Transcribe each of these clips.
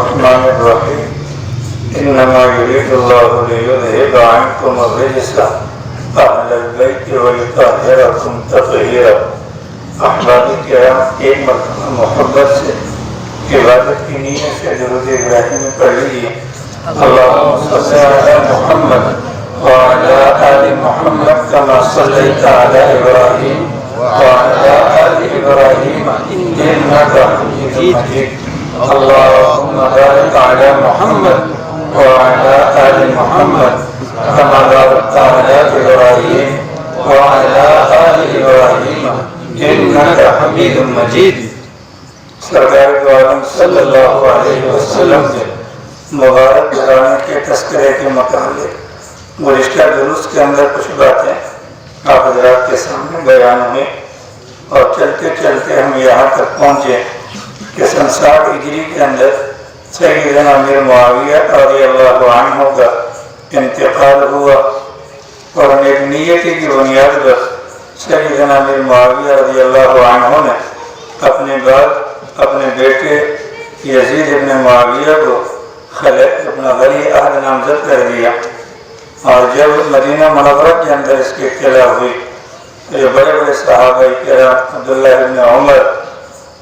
الرحمن الرحيم إنما يريد الله ليذهب عنكم الرجس أهل البيت ويطهركم تطهيرا. احباب کرام، ایک مرتبہ محبت سے عبادت کی نیت سے درود ابراہیمی پڑھ لیجیے. اللهم صل على محمد وعلى آل محمد كما صليت على إبراهيم وعلى آل إبراهيم إنك حميد مجيد. اللهم بارك على محمد وعلى آل محمد كما باركت على إبراهيم وعلى آل إبراهيم إنك حميد مجيد. سرکار دو عالم صلی اللہ علیہ وسلم کے مبارک گزارنے کے تذکرے کے متعلق گزشتہ دروس کے اندر کچھ باتیں آپ حضرات کے سامنے بیان ہوئی، اور چلتے چلتے ہم یہاں تک پہنچے کہ سن 60 ہجری کے اندر سیدنا امیر معاویہ رضی اللہ عنہ کا انتقال ہوا، اور ایک نیتی کی بنیاد پر سیدنا امیر معاویہ رضی اللہ عنہ نے اپنے بیٹے یزید ابن معاویہ کو اپنا ولی عہد نامزد کر دیا. اور جب مدینہ منورہ کے اندر اس کی اطلاع ہوئی تو جو بڑے بڑے صحابہ کرام عبداللہ ابن عمر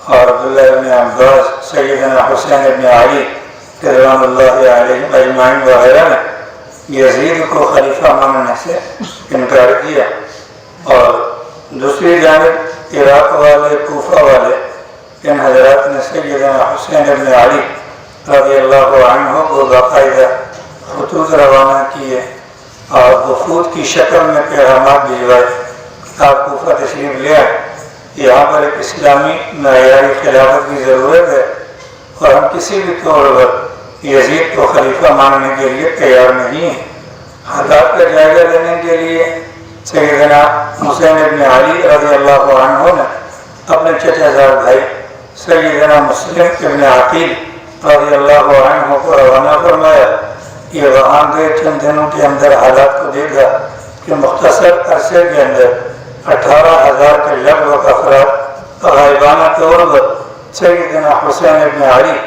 اور عبداللہ ابن عباس، سیدنا حسین ابن علی رضوان اللہ علیہ اجمعین وغیرہ نے یزید کو خلیفہ ماننے سے انکار کیا. اور دوسری جانب عراق والے، کوفہ والے، ان حضرات نے سیدنا حسین ابن علی رضی اللہ عنہ کو باقاعدہ خطوط روانہ کیے اور وفود کی شکل میں پیغامات بھجوائے. آپ کوفہ تشریف لے آئے، یہاں پر ایک اسلامی معیاری خلافت کی ضرورت ہے، اور ہم کسی بھی طور پر یزید کو خلیفہ ماننے کے لیے تیار نہیں ہیں. حالات کا جائزہ لینے کے لیے سیدنا حسین ابن علی رضی اللہ عنہ نے اپنے چچا زاد بھائی سیدنا مسلم ابن عقیل رضی اللہ عنہ کو روانہ فرمایا. یہ وہاں گئے، چند دنوں کے اندر حالات کو دیکھا کہ مختصر عرصے کے اندر 18,000 کے لگ بھگ افراد غائبانہ طور پر سیدنا حسین ابن علی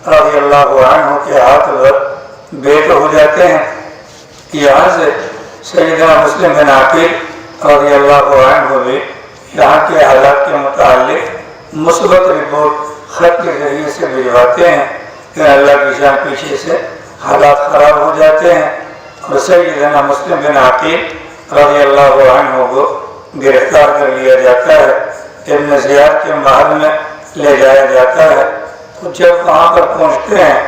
رضی اللہ عنہ کے ہاتھ پر بیت ہو جاتے ہیں. یہاں سے سیدنا مسلم بن عقیل رضی اللہ عنہ بھی یہاں کے حالات کے متعلق مثبت رپورٹ خط کے ذریعے سے بھجواتے ہیں کہ اللہ کی شان پیچھے سے حالات خراب ہو جاتے ہیں، اور سیدنا مسلم بن عقیل رضی اللہ عنہ کو گرفتار کر لیا جاتا ہے، ابن زیاد کے محل میں لے جایا جاتا ہے. تو جب وہاں پر پہنچتے ہیں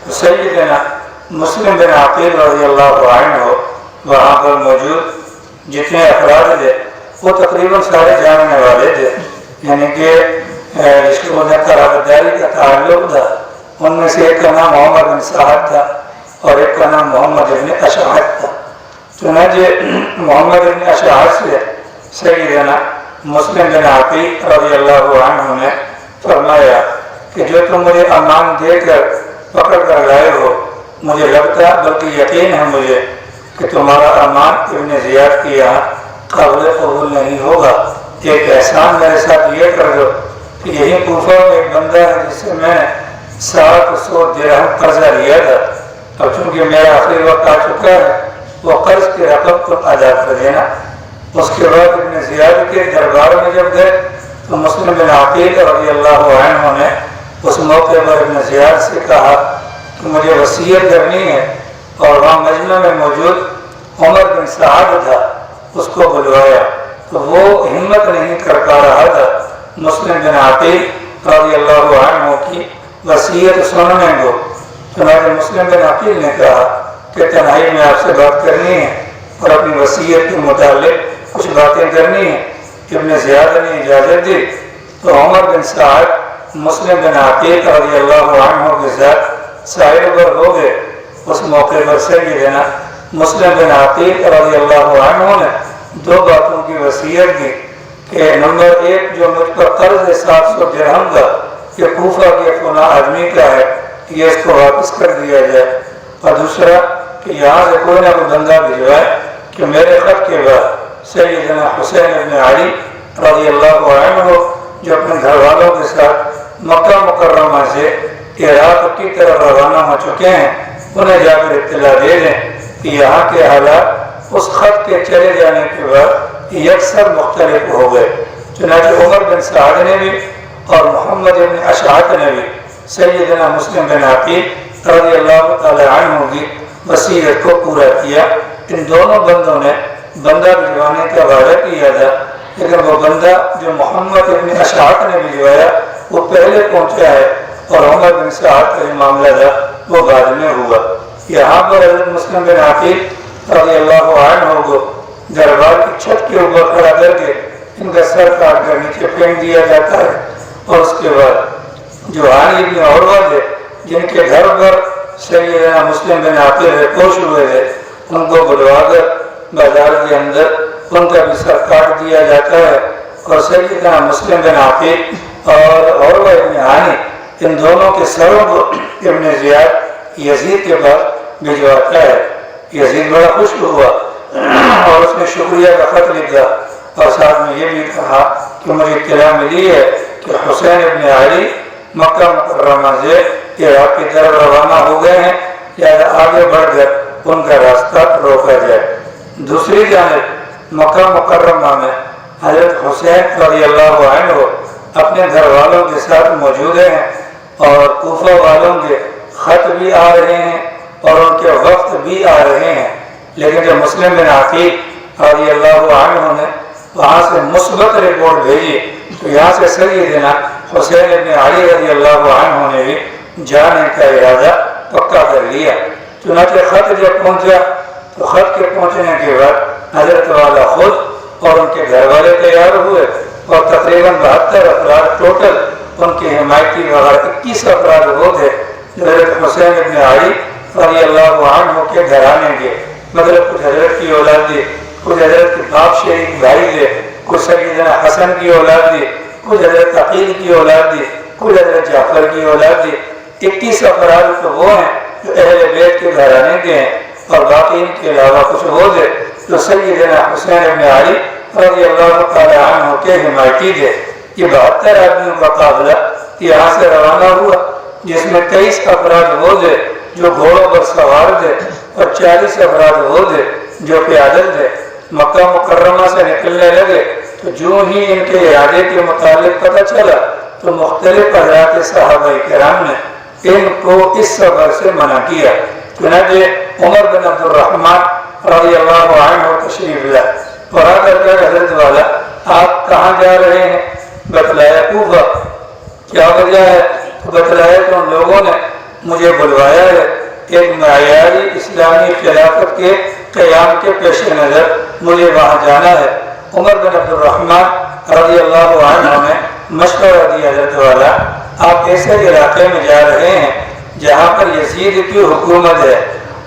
تو سیدنا مسلم بن عقیل رضی اللہ عنہ وہاں پر موجود جتنے افراد تھے وہ تقریباً سارے جاننے والے تھے، یعنی کہ جس کو قرابتداری کا تعلق تھا. ان میں سے ایک کا نام محمد بن سعد تھا اور ایک کا نام محمد بن اشعث تھا. چنانچہ محمد بن اشعث سے سیدنا مسلم بن عقیل رضی اللہ عنہ نے فرمایا کہ جو تم مجھے امان دے کر پکڑ کر لائے ہو، مجھے لگتا بلکہ یقین ہے مجھے کہ تمہارا امان ابن زیاد کے یہاں قابل قبول نہیں ہوگا. ایک احسان میرے ساتھ یہ کر دو کہ یہی کوفہ میں ایک بندہ ہے جس سے میں نے 700 درہم قرضہ لیا تھا، اور چونکہ میرا آخری وقت آ چکا ہے وہ قرض کی رقم کو ادا کر دینا. اس کے بعد ابن زیاد کے دربار میں جب گئے تو مسلم بن عقیل رضی اللہ عنہ نے اس موقع پر ابن زیاد سے کہا کہ مجھے وصیت کرنی ہے، اور وہاں مجمع میں موجود عمر بن سعد تھا، اس کو بلوایا تو وہ ہمت نہیں کر پا رہا تھا مسلم بن عقیل رضی اللہ عنہ کی وصیت سننے کو. چنانچہ مسلم بن عقیل نے کہا کہ تنہائی میں آپ سے بات کرنی ہے اور اپنی وصیت کے متعلق کچھ باتیں کرنی ہیں. ابن زیاد نے اجازت دی تو عمر بن سعد مسلم بن عقیل رضی اللہ عنہ کے ساتھ سائر پر ہو گئے. اس موقع پر سیدنا مسلم بن عقیل رضی اللہ عنہ نے 2 باتوں کی وصیت کی کہ نمبر 1 جو مجھ پر قرض ہے 700 درہم کا، یہ کوفہ کے فلاں آدمی کا ہے، یہ اس کو واپس کر دیا جائے، اور دوسرا کہ یہاں سے کوئی نہ کوئی بندہ بھجوائے کہ میرے خط کے بعد سیدنا حسین ابن علی رضی اللہ عنہ جو اپنے گھر والوں کے ساتھ مکہ مکرمہ سے عراق کی طرف روانہ ہو چکے ہیں، انہیں جا کر اطلاع دے دیں کہ یہاں کے حالات اس خط کے چلے جانے کے بعد یکسر مختلف ہو گئے۔ چنانچہ عمر بن سعد نے بھی اور محمد بن اشعث نے بھی سیدنا مسلم بن عقیل رضی اللہ تعالی عنہ کی وصیت کو پورا کیا۔ ان دونوں بندوں نے بندہ بھجوانے کا وعدہ کیا تھا، لیکن وہ بندہ جو محمد بن اشعث نے بھجوایا وہ پہلے پہنچا ہے، اور عمر بن سعد کا جو معاملہ تھا وہ بعد میں ہوا۔ یہاں پر حضرت مسلم بن عقیل رضی اللہ عنہ کو دربار کی چھت کے اوپر کھڑا کر کے ان کا سر کاٹ کر نیچے پھینک دیا جاتا ہے، اور اس کے بعد جو ہانی بن عروہ تھے جن کے گھر پر سیدنا مسلم بن عقیل پوش ہوئے تھے، ان کو بلوا کر بازار کے اندر ان کا بھی سر کاٹ دیا جاتا ہے، اور سیدنا مسلم بن عقیل اور عروہ بن ہانی ان دونوں کے سروں کو ابن زیاد یزید کے پاس بھجواتا ہے۔ یزید بڑا خوش ہوا اور اس نے شکریہ کا خط لکھا، اور ساتھ میں یہ بھی کہا کہ مجھے اطلاع ملی ہے کہ حسین ابن علی مکہ مکرمہ سے عراق کی طرف روانہ ہو گئے ہیں، لہذا آگے بڑھ کر ان کا راستہ روکا جائے۔ دوسری جانب مکہ مکرمہ میں حضرت حسین رضی اللہ عنہ اپنے گھر والوں کے ساتھ موجود ہیں، اور کوفہ والوں کے خط بھی آ رہے ہیں اور ان کے وقت بھی آ رہے ہیں، لیکن جب مسلم بن عقیل رضی اللہ عنہ نے وہاں سے مثبت رپورٹ بھیجی تو یہاں سے سیدنا حسین ابن علی رضی اللہ عنہ نے بھی جانے کا ارادہ پکا کر لیا۔ چنانچہ خط جب پہنچا تو خط کے پہنچنے کے بعد حضرت والا خود اور ان کے گھر والے تیار ہوئے، اور تقریباً 72 افراد ٹوٹل ان کے حمایتی وغیرہ 21 افراد وہ تھے جو حضرت حسین ابن علی رضی اللہ عنہ کے گھرانے کے، مطلب کچھ حضرت کی اولاد دی، کچھ حضرت کے باپ شریک بھائی تھے، کچھ سیدنا حسن کی اولاد دی، کچھ حضرت عقیل کی اولاد دی، کچھ حضرت جعفر کی اولاد دی۔ 21 افراد تو وہ ہیں جو اہل بیت کے گھرانے کے ہیں، اور باقی ان کے علاوہ کچھ وہ تھے جو سیدنا حسین ابن علی رضی اللہ تعالی عنہ کے حمایتی تھے۔ یہ 72 آدمیوں کا قافلہ یہاں سے روانہ ہوا، جس میں 23 افراد وہ تھے جو گھوڑوں پر سوار تھے، اور 40 افراد وہ تھے جو پیادل تھے۔ مکہ مکرمہ سے نکلنے لگے تو جو ہی ان کے ارادے کے متعلق پتہ چلا تو مختلف حضرات صحابہ کرام نے ان کو اس سفر سے منع کیا۔ چنانچہ عمر بن عبد الرحمن رضی اللہ عنہ تشریف لائے اور آ کر حضرت والا آپ کہاں جا رہے ہیں؟ بتلایا کوفہ۔ کیا وجہ ہے؟ تو بتلایا کہ ان لوگوں نے مجھے بلوایا ہے، ایک معیاری اسلامی خلافت کے قیام کے پیش نظر مجھے وہاں جانا ہے۔ عمر بن عبد الرحمن رضی اللہ عنہ نے مشورہ دیا حضرت والا آپ ایسے علاقے میں جا رہے ہیں جہاں پر یزید کی حکومت ہے،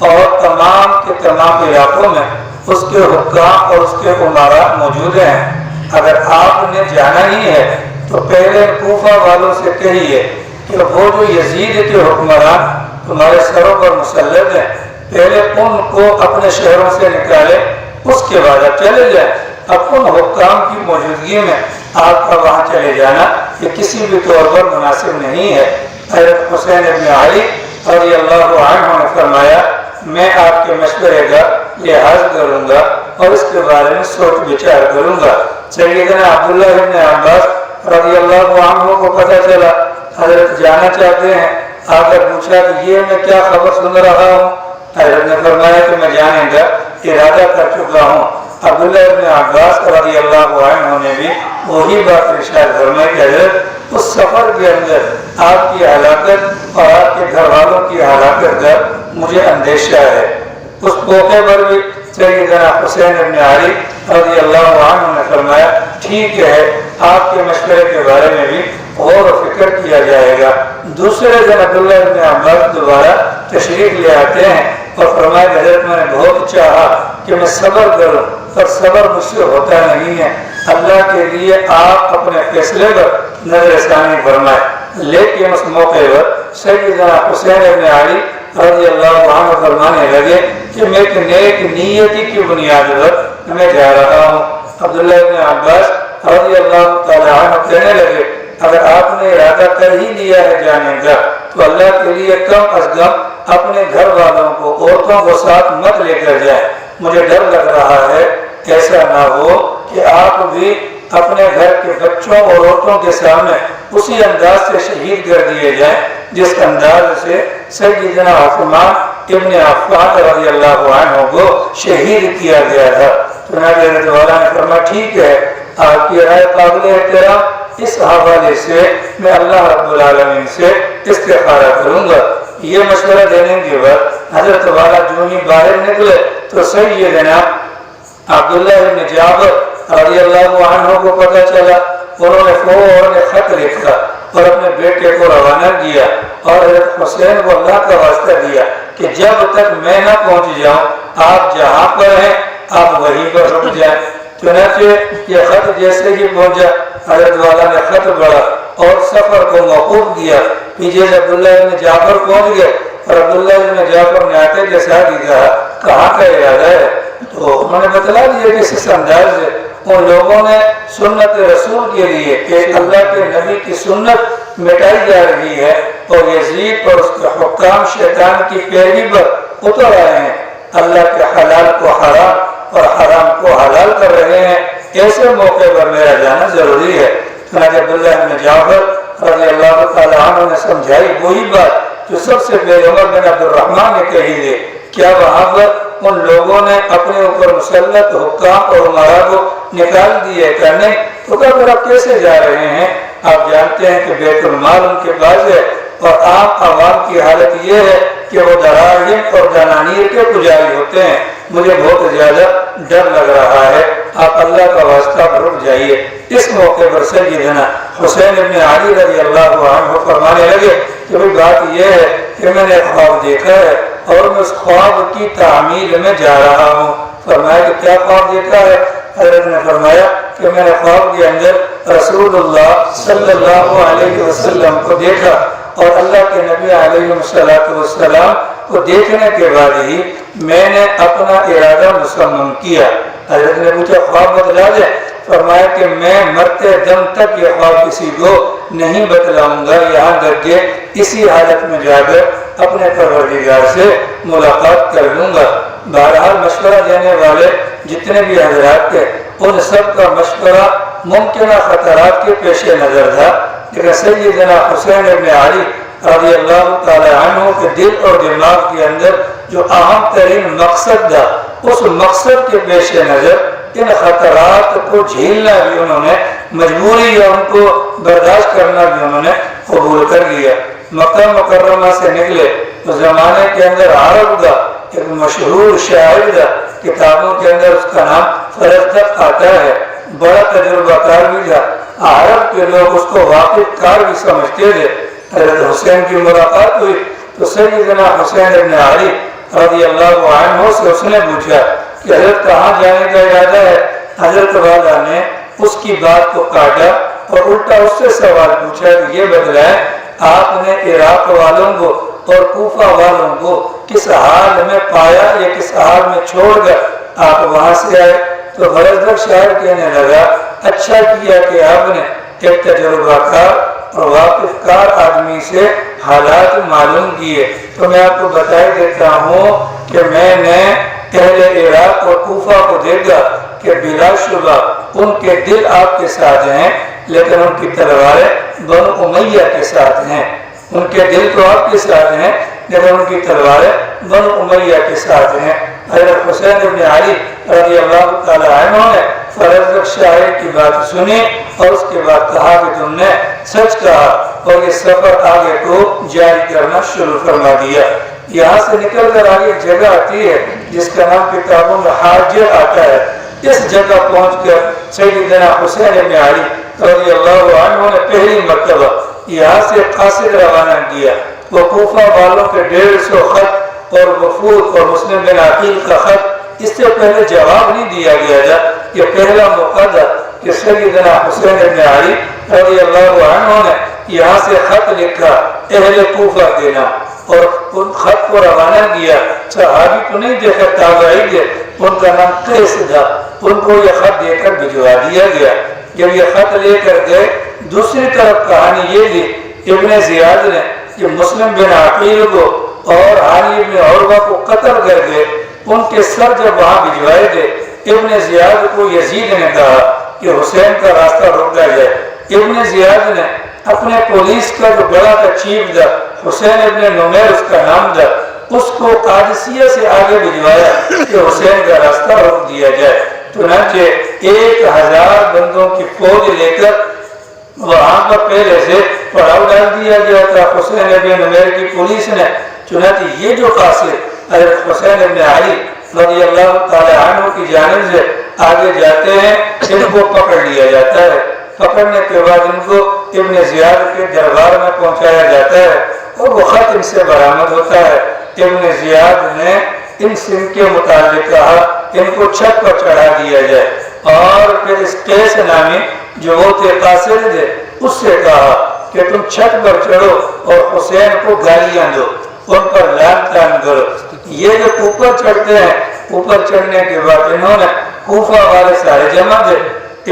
اور تمام کے تمام علاقوں میں اس کے حکام اور اس کے عمراء موجود ہیں۔ اگر آپ نے جانا ہی ہے تو پہلے کوفہ والوں سے کہیے کہ وہ جو یزید کے حکمران تمہارے سروں پر مسلط ہیں پہلے ان کو اپنے شہروں سے نکالے، اس کے بعد آپ چلے جائیں۔ اب ان حکام کی موجودگی میں آپ کا وہاں چلے جانا یہ کسی بھی طور پر مناسب نہیں ہے۔ حضرت حسین ابن علی رضی اللہ عنہ نے فرمایا میں آپ کے مشورے کا لحاظ کروں گا اور اس کے بارے میں سوچ بچار کروں گا۔ سیدنا عبداللہ ابن عباس رضی اللہ عنہ کو پتہ چلا حضرت جانا چاہتے ہیں، آ کر پوچھا کہ یہ میں کیا خبر سن رہا ہوں؟ حضرت نے فرمایا کہ میں جانے کا ارادہ کر چکا ہوں۔ عبداللہ ابن عباس رضی اللہ عنہ نے بھی وہی بات ارشاد فرمائی کہ حضرت اس سفر کے اندر آپ کی ہلاکت اور آپ کے گھر والوں کی ہلاکت کا مجھے اندیشہ ہے۔ اس موقع پر بھی سیدنا حسین ابن علی رضی اللہ عنہ نے فرمایا ٹھیک ہے، آپ کے مشورے کے بارے میں بھی غور و فکر کیا جائے گا۔ دوسرے دن عبداللہ ابن عباس دوبارہ تشریف لے آتے ہیں اور فرمایا کہ حضرت میں نے بہت چاہا کہ میں صبر کروں پر صبر مجھ سے ہوتا نہیں ہے، اللہ کے لیے آپ اپنے فیصلے پر نظر ثانی فرمائے۔ لیکن اس موقع پر سیدنا حسین ابن علی رضی اللہ عنہ فرمانے لگے کہ میں ایک نیک نیتی کی بنیاد پر میں جا رہا ہوں۔ عبداللہ ابن عباس رضی اللہ تعالی عنہ کہنے لگے اگر آپ نے ارادہ کر ہی لیا ہے جانے کا تو اللہ کے لیے کم از کم اپنے گھر والوں کو، عورتوں کو ساتھ مت لے کر جائیں۔ مجھے ڈر لگ رہا ہے ایسا نہ ہو کہ آپ بھی اپنے گھر کے بچوں اور عورتوں کے سامنے اسی انداز سے شہید کر دیے جائیں جس انداز سے سیدنا عثمان ابن عفان رضی اللہ عنہ کو شہید کیا گیا تھا۔ چنانچہ حضرت والا نے فرمایا ٹھیک ہے، آپ کی رائے قابل احترام، اس حوالے سے میں اللہ رب العالمین سے استخارہ کروں گا۔ یہ مشورہ دینے کے بعد حضرت والا جو ہی باہر نکلے تو سیدنا عبداللہ بن جابر رضی اللہ عنہ کو پتہ چلا، انہوں نے فوراً خط لکھا اور اپنے بیٹے کو روانہ کیا اور حضرت حسین کو اللہ کا واسطہ دیا کہ جب تک میں نہ پہنچ جاؤں آپ جہاں پر ہیں آپ وہیں پر رک جائیں۔ چنانچہ یہ خط جیسے ہی پہنچا حضرت والا نے خط پڑھا اور سفر کو موقوف کیا۔ پیچھے سے عبداللہ بن جعفر پہنچ گئے اور عبداللہ بن جعفر نے آتے کے ساتھ ہی کہا کہاں کا ارادہ ہے؟ تو انہوں نے بتلا دیا کہ اس انداز سے ان لوگوں نے سنت رسول کے لیے کہ اللہ کے نبی کی سنت مٹائی جا رہی ہے اور یزید اور اس کے حکام شیطان کی پیروی پر اتر آئے ہیں، اللہ کے حلال کو حرام اور حرام کو حلال کر رہے ہیں، ایسے موقع پر میرا جانا ضروری ہے۔ چنانچہ عبداللہ بن جعفر رضی اللہ تعالیٰ عنہ نے سمجھائی وہی بات جو سب سے پہلے عمر بن عبد الرحمن نے کہی تھی، کیا وہاں پر ان لوگوں نے اپنے اوپر مسلط حکام اور عمرا کو نکال دیے کرنے تو پھر آپ کیسے جا رہے ہیں؟ آپ جانتے ہیں کہ بیت المال ان کے پاس ہے اور عام عوام کی حالت یہ ہے کہ وہ دراہم اور دنانیر کے پجاری ہوتے ہیں۔ مجھے بہت زیادہ ڈر لگ رہا ہے، آپ اللہ کا واسطہ رک جائیے۔ اس موقع پر سیدنا حسین ابن علی رضی اللہ عنہ فرمانے لگے کہ بات یہ ہے کہ میں نے خواب دیکھا ہے اور میں اس خواب کی تعمیل میں جا رہا ہوں۔ فرمایا کہ کیا خواب دیکھا ہے؟ حضرت نے فرمایا کہ میں نے خواب کے اندر رسول اللہ صلی اللہ علیہ وسلم کو دیکھا اور اللہ کے نبی علیہ السلام کو دیکھنے کے بعد ہی میں نے اپنا ارادہ مصمم کیا۔ حضرت نے پوچھا خواب بتلا دے؟ فرمایا کہ میں مرتے دم تک یہ خواب کسی کو نہیں بتلاؤں گا، یہاں تک کہ اسی حالت میں جا کر اپنے پروردگار سے ملاقات کر لوں گا۔ بہرحال مشورہ دینے والے جتنے بھی حضرات تھے ان سب کا مشورہ ممکنہ خطرات کے پیش نظر تھا، لیکن سیدنا حسین ابن علی رضی اللہ تعالی عنہ کے دل اور دماغ کے اندر جو اہم ترین مقصد تھا، اس مقصد کے پیش نظر ان خطرات کو جھیلنا بھی انہوں نے مجبوری یا ان کو برداشت کرنا بھی انہوں نے قبول کر لیا۔ مکہ مکرمہ سے نکلے اس زمانے کے اندر عرب کا ایک مشہور شاعر تھا، کتابوں کے اندر اس کا نام فرزدق آتا ہے، بڑا تجربہ کار بھی تھا، عرب کے لوگ اس کو واقف کار بھی سمجھتے تھے۔ حضرت حسین کی ملاقات ہوئی تو سیدنا حسین ابن علی رضی اللہ عنہ سے اس نے پوچھا کہ حضرت کہاں جانے کا ارادہ ہے؟ حضرت والا نے اس کی بات کو کاٹا اور الٹا اس سے سوال پوچھا کہ یہ بتلائیں آپ نے عراق والوں کو اور کوفہ والوں کو کس حال میں پایا یا کس حال میں چھوڑ کر آپ وہاں سے آئے؟ تو فرزدق شاعر کہنے لگا اچھا کیا کہ آپ نے ایک تجربہ کار اور واقف کار آدمی سے حالات معلوم کیے۔ تو میں آپ کو بتائی دیتا ہوں کہ میں نے اہل عراق اور کوفہ کو دیکھا کہ بلا شبہ ان کے دل آپ کے ساتھ ہیں لیکن ان کی تلواریں بنو امیہ کے ساتھ ہیں۔ ان کے دل تو آپ کے ساتھ ہیں لیکن ان کی تلواریں بنو امیہ کے ساتھ ہیں۔ حضرت حسین ابن علی رضی اللہ تعالی عنہ نے فرزدق شاعر کی بات سنی اور اس کے بعد کہا کہ تم نے سچ کہا اور یہ سفر آگے کو جاری کرنا شروع فرما دیا۔ یہاں سے نکل کر آگے ایک جگہ آتی ہے جس کا نام کتابوں میں حاجر آتا ہے۔ اس جگہ پہنچ کر سیدنا حسین ابن علی رضی اللہ عنہ نے پہلی مرتبہ یہاں سے قاصد روانہ کیا۔ وہ کوفہ والوں کے 150 خط اور وفود اور مسلم بن عقیل کا خط اس سے پہلے جواب نہیں دیا گیا تھا۔ یہ پہلا موقع تھا کہ سیدنا حسین ابن علی رضی اللہ عنہ نے یہاں سے خط لکھا اہل کوفہ کے نام اور ان خط کو روانہ کیا۔ صحابی تو نہیں دیکھا، تابعی تھے، ان کا نام قیس تھا، ان کو یہ خط دے کر بھجوا دیا گیا۔ جب یہ خط لے کر گئے دوسری طرف کہانی یہ لی ابن زیاد نے کہ مسلم بن عقیل کو اور علی بن عروہ کو قتل کر کے ان کے سر جب وہاں بھجوائے گئے، ابن زیاد کو یزید نے کہا کہ حسین کا راستہ روکا جائے۔ ابن زیاد نے اپنے پولیس کا جو بڑا تھا چیف تھا، حسین ابن نمیر اس کا نام تھا، اس کو قادسیہ سے آگے بھجوایا کہ حسین کا راستہ روک دیا جائے۔ چنانچہ 1000 بندوں کی فوج لے کر وہاں پر پہلے سے پڑاؤ ڈال دیا گیا تھا حسین ابن نمیر کی پولیس نے۔ چنانچہ یہ جو قاصد حضرت حسین ابن علی رضی اللہ تعالی عنہ کی جانب سے آگے جاتے ہیں، ان کو پکڑ لیا جاتا ہے۔ پکڑنے کے بعد ان کو ابن زیاد کے دربار میں پہنچایا جاتا ہے اور وہ خط ان سے برآمد ہوتا ہے۔ ابن زیاد نے ان کے متعلق کہا ان کو چھت پر چڑھا دیا جائے، اور پھر اس قیس نامی جو وہ تھے قاصد تھے اس سے کہا کہ تم چھت پر چڑھو اور حسین کو گالیاں دو، ان پر لعن طعن کرو۔ یہ جو اوپر چڑھتے ہیں، اوپر چڑھنے کے بعد انہوں نے کوفہ والے سارے جمع تھے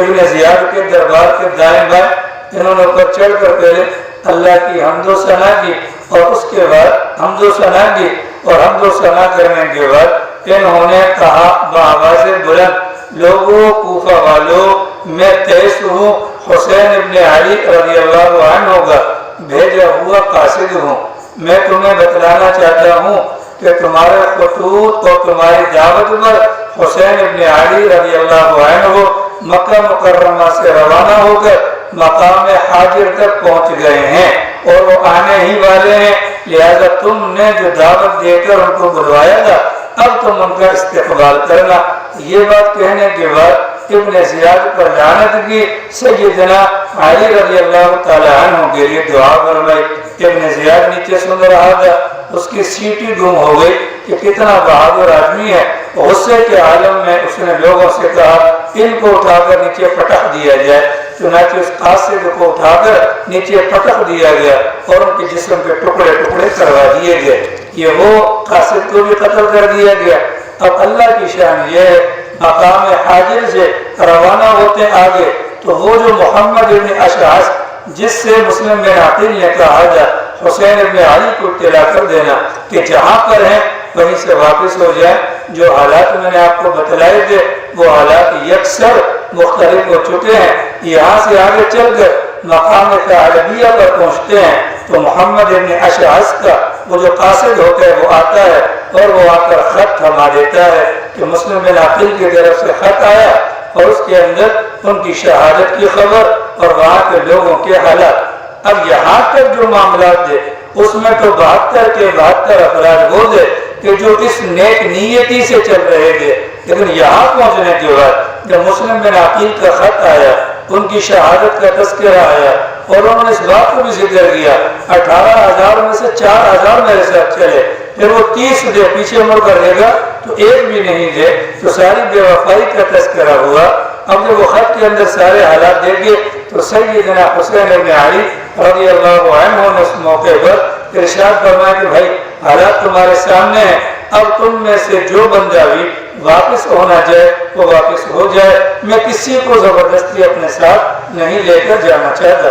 ابن زیاد کے دربار کے دائیں بائیں، انہوں نے اوپر چڑھ کر پہلے اللہ کی حمد و ثنا کی اور اس کے بعد حمد و ثنا کی، اور حمد و ثنا کرنے کے بعد انہوں نے کہا بآواز بلند، لوگوں کوفہ والوں میں تیس ہوں، حسین ابن علی رضی اللہ عنہ کا بھیجا ہوا قاصد ہوں۔ میں تمہیں بتلانا چاہتا ہوں کہ تمہارے خطوط اور تمہاری دعوت پر حسین ابن علی رضی اللہ عنہ مکہ مکرمہ سے روانہ ہو کر مقام حاضر تک پہنچ گئے ہیں اور وہ آنے ہی والے ہیں، لہذا تم نے جو دعوت دے کر ان کو بلوایا تھا اب تم ان کا استقبال کرنا۔ یہ بات کہنے کے بعد ابن زیاد پر لعنت کی، سیدنا علی رضی اللہ تعالی عنہ کے لیے دعا فرمائی۔ ابن زیاد نیچے سن رہا تھا، اس کی سیٹی گم ہو گئی کہ کتنا بہادر آدمی ہے۔ غصے کے عالم میں اس نے لوگوں سے کہا ان کو اٹھا کر نیچے پٹک دیا جائے۔ چنانچہ اس قاصد کو اٹھا کر نیچے پٹک دیا گیا اور ان کے جسم کے ٹکڑے ٹکڑے کروا دیے گئے۔ یہ وہ قاصد کو بھی قتل کر دیا گیا۔ اب اللہ کی شان یہ ہے، مقام حاضر سے روانہ ہوتے آگے تو وہ جو محمد ابن اشعث جس سے مسلم بن عقیل نے کہا تھا حسین ابن علی کو اطلاع کر دینا کہ جہاں پر ہیں وہیں سے واپس ہو جائیں۔ جو حالات میں نے آپ کو بتلائے تھے وہ حالات یکسر مختلف ہو چکے ہیں۔ یہاں سے آگے چل کر مقام عربیہ پر پہنچتے ہیں تو محمد ابن اشعث کا وہ جو قاصد ہوتا ہے وہ آتا ہے اور وہ آ کر خط تھما دیتا ہے کہ مسلم بن عقیل کی طرف سے خط آیا اور اس کے اندر ان کی شہادت کی خبر اور وہاں کے لوگوں کے حالات۔ اب یہاں تک جو معاملات تھے اس میں تو 72 کے 72 افراد وہ تھے کہ جو اس نیک نیتی سے چل رہے تھے، لیکن یہاں پہنچنے کے بعد جب مسلم بن عقیل کا خط آیا، ان کی شہادت کا تذکرہ آیا اور انہوں نے اس بات کو بھی ذکر کیا 18,000 میں سے 4,000 میرے ساتھ چلے، پھر وہ 30 دے پیچھے مڑ کر لے گا تو ایک بھی نہیں دے، تو ساری بے وفائی کا تذکرہ ہوا۔ اب جب وہ خط کے اندر سارے حالات دیکھے تو سیدنا حسین ابن علی رضی اللہ عنہ نے اس موقع پر ارشاد فرمایا کہ بھائی حالات تمہارے سامنے ہیں، اب تم میں سے جو بندہ بھی واپس ہونا چاہے وہ واپس ہو جائے، میں کسی کو زبردستی اپنے ساتھ نہیں لے کر جانا چاہتا۔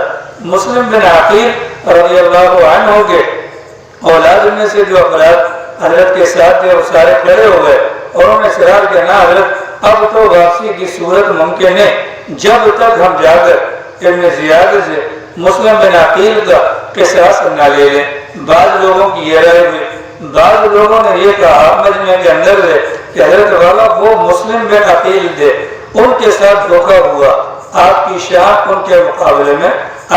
مسلم بن عقیل رضی اللہ عنہ کے اولاد میں سے جو افراد حضرت کے ساتھ تھے وہ سارے کھڑے ہو گئے اور انہوں نے اصرار کیا نہ حضرت اب تو واپسی کی صورت ممکن ہے جب تک ہم جا کر ابن زیاد سے مسلم بن عقیل کا قصاص نہ لے لیں۔ بعض لوگوں کی یہ رائے ہوئی، بعض لوگوں نے یہ کہا مجمع کے اندر سے کہ حضرت والا وہ مسلم بن عقیل تھے، ان کے ساتھ دھوکہ ہوا، آپ کی شان ان کے مقابلے میں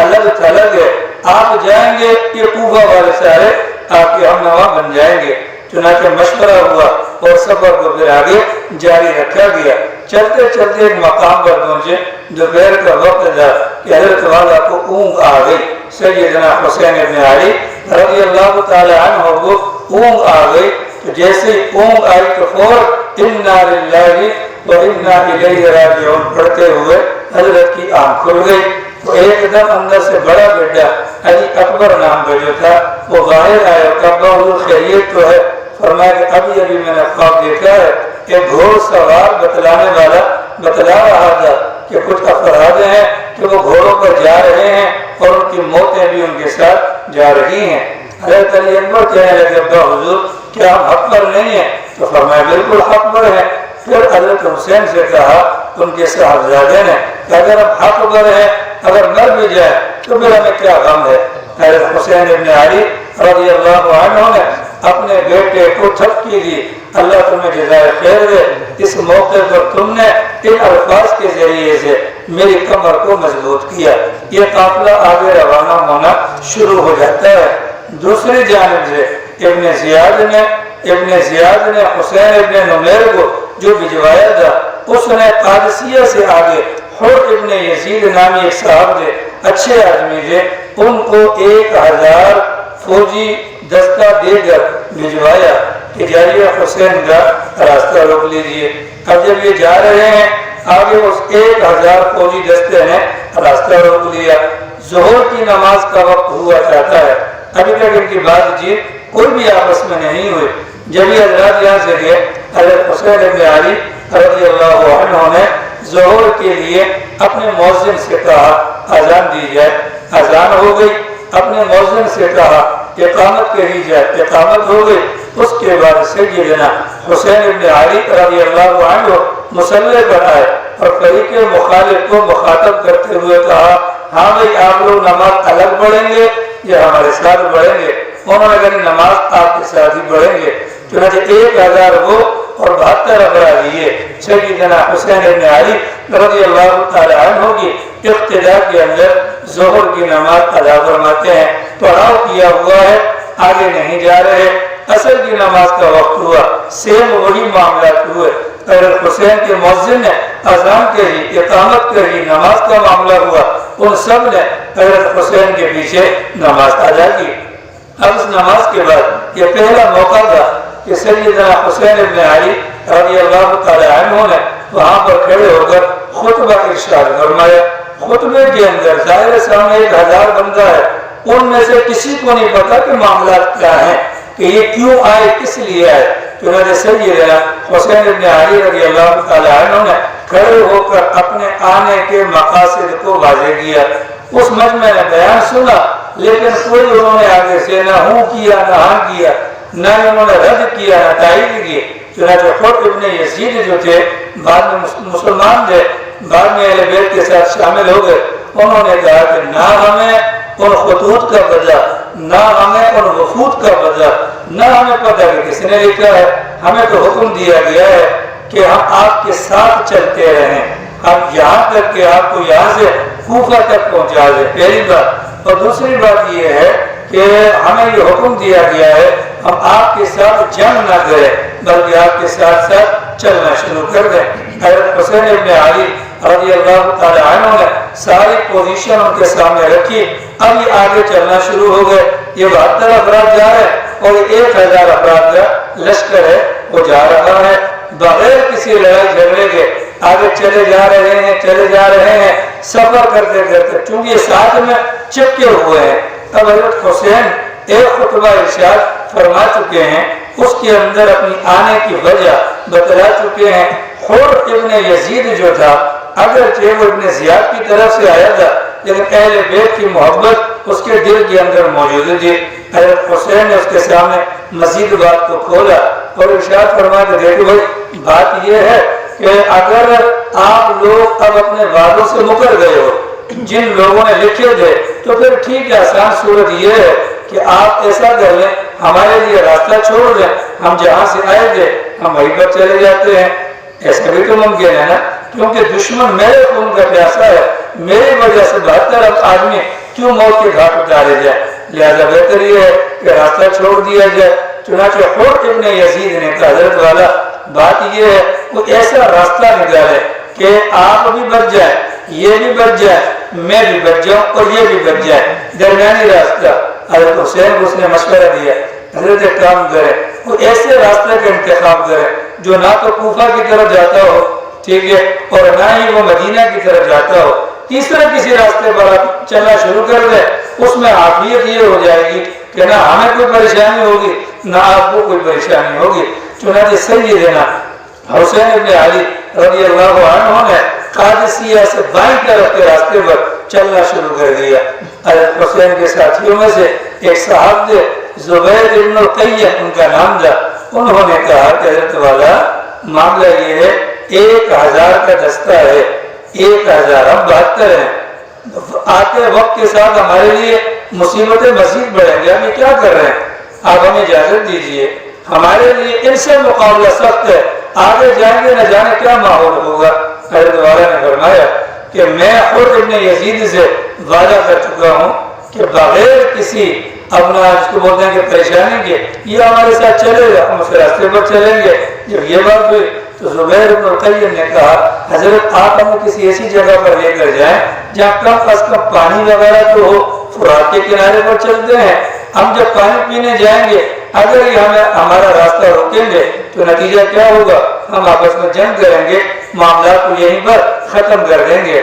الگ تھلگ ہے، آپ جائیں گے یہ کوفہ والے سارے آپ کے ہم نوا بن جائیں گے۔ چنانچہ مشورہ ہوا اور سفر کو پھر آگے جاری رکھا گیا۔ چلتے چلتے ایک مقام پر پہنچے، دوپہر کا وقت تھا کہ حضرت والا کو اونگ آ گئی۔ سیدنا حسین ابن علی رضی اللہ تعالی عنہ کو اونگ آ گئی تو جیسے اونگ آئی تو فوراً انا للہ و انا الیہ راجعون پڑھتے ہوئے حضرت کی آنکھ کھل گئی تو ایک دم اندر سے بڑا بیٹا علی اکبر نام کا جو تھا وہ باہر آیا، کعبہ حضور خیریت تو ہے؟ فرمایا کہ ابھی ابھی میں نے خواب دیکھا ہے کہ گھوڑ سوار بتلانے والا بتلا رہا تھا کہ کچھ افراد ہیں کہ وہ گھوڑوں پر جا رہے ہیں اور ان کی موتیں بھی ان کے ساتھ جا رہی ہیں۔ حضرت علی اکبر کہنے لگے ابا حضور کیا ہم حق پر نہیں ہیں؟ تو فرمایا بالکل حق پر ہیں۔ پھر حضرت حسین سے کہا ان کے صاحبزادے نے کہ اگر ہم حق پر ہیں، اگر مر بھی جائے تو پھر ہمیں کیا غم ہے؟ حضرت حسین ابن علی رضی اللہ عنہ نے اپنے بیٹے کو تھپکی دی، اللہ تمہیں جزائے خیر دے، اس موقع پر تم نے ان الفاظ کے ذریعے سے میری کمر کو مضبوط کیا۔ یہ قافلہ آگے روانہ ہونا شروع ہو جاتا ہے۔ دوسری جانب سے ابن زیاد نے حسین ابن نمیر کو جو بھجوایا تھا، اس نے قادسیہ سے آگے حر ابن یزید نامی ایک صاحب تھے، اچھے آدمی تھے، ان کو 1000 فوجی دستہ دے کر بھجوایا کہ جائیے حسین کا راستہ روک لیجیے۔ اب جب یہ جا رہے ہیں آگے، اس 1000 فوجی دستے نے راستہ روک لیا۔ ظہر کی نماز کا وقت ہوا چاہتا ہے، ابھی تک ان کی بات چیت کوئی بھی آپس میں نہیں ہوئی۔ جب یہ حضرات یہاں سے گئے، حضرت حسین ابن علی رضی اللہ عنہ نے ظہر کے لیے اپنے مؤذن سے کہا اذان دی جائے۔ اذان ہو گئی، اپنے مؤذن سے کہا اقامت کہی جائے، اقامت ہو گئی۔ اس کے بعد سیدنا حسین ابن علی رضی اللہ عنہ مصلی پر آئے اور فریق مخالف کو مخاطب کرتے ہوئے کہا ہاں بھائی آپ لوگ نماز الگ پڑھیں گے یا ہمارے ساتھ پڑھیں گے؟ انہوں نے کہا نماز آپ کے ساتھ ہی پڑھیں گے۔ چنانچہ 1000 وہ اور 72 افراد لیے سیدنا حسین ابن علی رضی اللہ تعالی عنہ کی اقتداء کے اندر ظہر کی نماز ادا فرماتے ہیں۔ پڑاؤ کیا ہوا ہے، آگے نہیں جا رہے۔ عصر کی نماز کا وقت ہوا، سیم وہی معاملات ہوئے۔ حضرت حسین کے مؤذن نے اذان کہی، اقامت کہی، نماز کا معاملہ ہوا، ان سب نے حضرت حسین کے پیچھے نماز ادا کی۔ اب اس نماز کے بعد یہ پہلا موقع تھا کہ سیدنا حسین ابن علی رضی اللہ تعالی عنہ نے وہاں پر کھڑے ہو کر خطبہ ارشاد فرمایا۔ خطبے کے اندر ظاہر سامنے 1000 بندہ ہے، ان میں سے کسی کو نہیں پتا کہ معاملات کیا ہیں، کہ یہ کیوں آئے، کس لیے آئے۔ چنانچہ سیدنا حسین ابن علی رضی اللہ تعالی عنہ نے کھڑے ہو کر اپنے آنے کے مقاصد کو واضح کیا۔ اس مجمع نے بیان سنا، لیکن کوئی انہوں نے آگے سے نہ ہوں کیا نہ ہاں کیا، نہ انہوں نے رد کیا نہ تائید کی۔ چنانچہ خود ابن یزید جو تھے بعد میں مسلمان تھے، بعد میں اہل بیت کے ساتھ شامل ہو گئے، انہوں نے کہا کہ نہ ہمیں ان خطوط کا بدلہ، نہ ہمیں ان وفود کا بدلہ، نہ ہمیں پتہ کہ کس نے لکھا ہے، ہمیں تو حکم دیا گیا ہے کہ ہم آپ کے ساتھ چلتے رہیں، ہم یہاں تک کہ آپ کو یہاں سے کوفہ تک پہنچا دیں، پہلی بات۔ اور دوسری بات یہ ہے کہ ہمیں یہ حکم دیا گیا ہے ہم آپ کے ساتھ جنگ نہ کریں بلکہ آپ کے ساتھ ساتھ چلنا شروع کر دیں۔ حضرت حسین ابن علی رضی اللہ تعالی عنہ نے ساری پوزیشن ان کے سامنے رکھی، اب یہ آگے چلنا شروع ہو گئے۔ یہ 72 افراد جا رہے ہیں اور 1000 افراد کا لشکر ہے وہ جا رہا ہے بغیر کسی لڑائی جھگڑے کے، آگے چلے جا رہے ہیں سفر کرتے کرتے، چونکہ یہ ساتھ میں چپکے ہوئے ہیں۔ اب حضرت حسین ایک خطبہ ارشاد فرما چکے ہیں، اس کے اندر اپنی آنے کی وجہ بتلا چکے ہیں۔ حر ابن یزید جو تھا اگرچہ وہ ابن زیاد کی طرف سے آیا تھا، لیکن اہل بیت کی محبت اس کے دل کے اندر موجود تھی۔ حضرت حسین نے اس کے سامنے مزید بات کو کھولا اور ارشاد فرمایا کہ دیکھو بھائی بات یہ ہے کہ اگر آپ لوگ اب اپنے وعدوں سے مکر گئے ہو جن لوگوں نے لکھے تھے تو پھر ٹھیک ہے، آسان صورت یہ ہے کہ آپ ایسا کر لیں، ہمارے لیے راستہ چھوڑ دیں، ہم جہاں سے آئے تھے ہم وہیں پر چلے جاتے ہیں۔ ایسا بھی تو ممکن ہے نا، کیونکہ دشمن میرے خون کا پیاسا ہے، میری وجہ سے 72 آدمی کیوں موت کے گھاٹ اتارے جائے، لہذا بہتر یہ ہے کہ راستہ چھوڑ دیا جائے۔ چنانچہ حر ابن یزید نے کہا حضرت والا بات یہ ہے وہ ایسا راستہ نکالے کہ آپ بھی بچ جائیں، یہ بھی بچ جائے، میں بھی بچ جاؤں اور یہ بھی بچ جائے، درمیانی راستہ۔ حضرت حسین کو اس نے مشورہ دیا حضرت ایک کام کرے، وہ ایسے راستے کا انتخاب کرے جو نہ تو کوفہ کی طرف جاتا ہو، ٹھیک ہے، اور نہ ہی وہ مدینہ کی طرف جاتا ہو، تیسرا کسی راستے پر آپ چلنا شروع کر دیں، اس میں عافیت یہ ہو جائے گی کہ نہ ہمیں کوئی پریشانی ہوگی نہ آپ کو کوئی پریشانی ہوگی۔ چنانچہ سیدنا حسین ابن علی رضی اللہ عنہ نے قادسیہ سے بائیں طرف کے راستے پر چلنا شروع کر دیا۔ حضرت حسین کے ساتھیوں میں سے ایک صاحب تھے زبیر ابن القیم ان کا نام تھا، انہوں نے کہا کہ حضرت والا معاملہ یہ ہے 1000 کا دستہ ہے، 1000 ہم 72 ہیں، آتے وقت کے ساتھ ہمارے لیے مصیبتیں مزید بڑھیں گے، ہم یہ کیا کر رہے ہیں، آپ ہمیں اجازت دیجئے، ہمارے لیے ان سے مقابلہ سخت ہے، آگے جائیں گے نہ جانے کیا ماحول ہوگا۔ حضرت والا نے فرمایا کہ میں خود ابن یزید سے وعدہ کر چکا ہوں کہ بغیر کسی اپنا جس کو بولتے ہیں کہ پریشانی کے یہ ہمارے ساتھ چلے گا، ہم اس راستے پر چلیں گے۔ جب یہ بات ہوئی تو زبیر ابن القیم نے کہا حضرت آپ ہمیں کسی ایسی جگہ پر لے کر جائیں جہاں کم از کم پانی وغیرہ تو ہو، فرات کے کنارے پر چلتے ہیں، ہم جب پانی پینے جائیں گے اگر یہ ہمارا راستہ روکیں گے تو نتیجہ کیا ہوگا، ہم آپس میں جنگ کریں گے، معاملات کو یہیں پر ختم کر دیں گے۔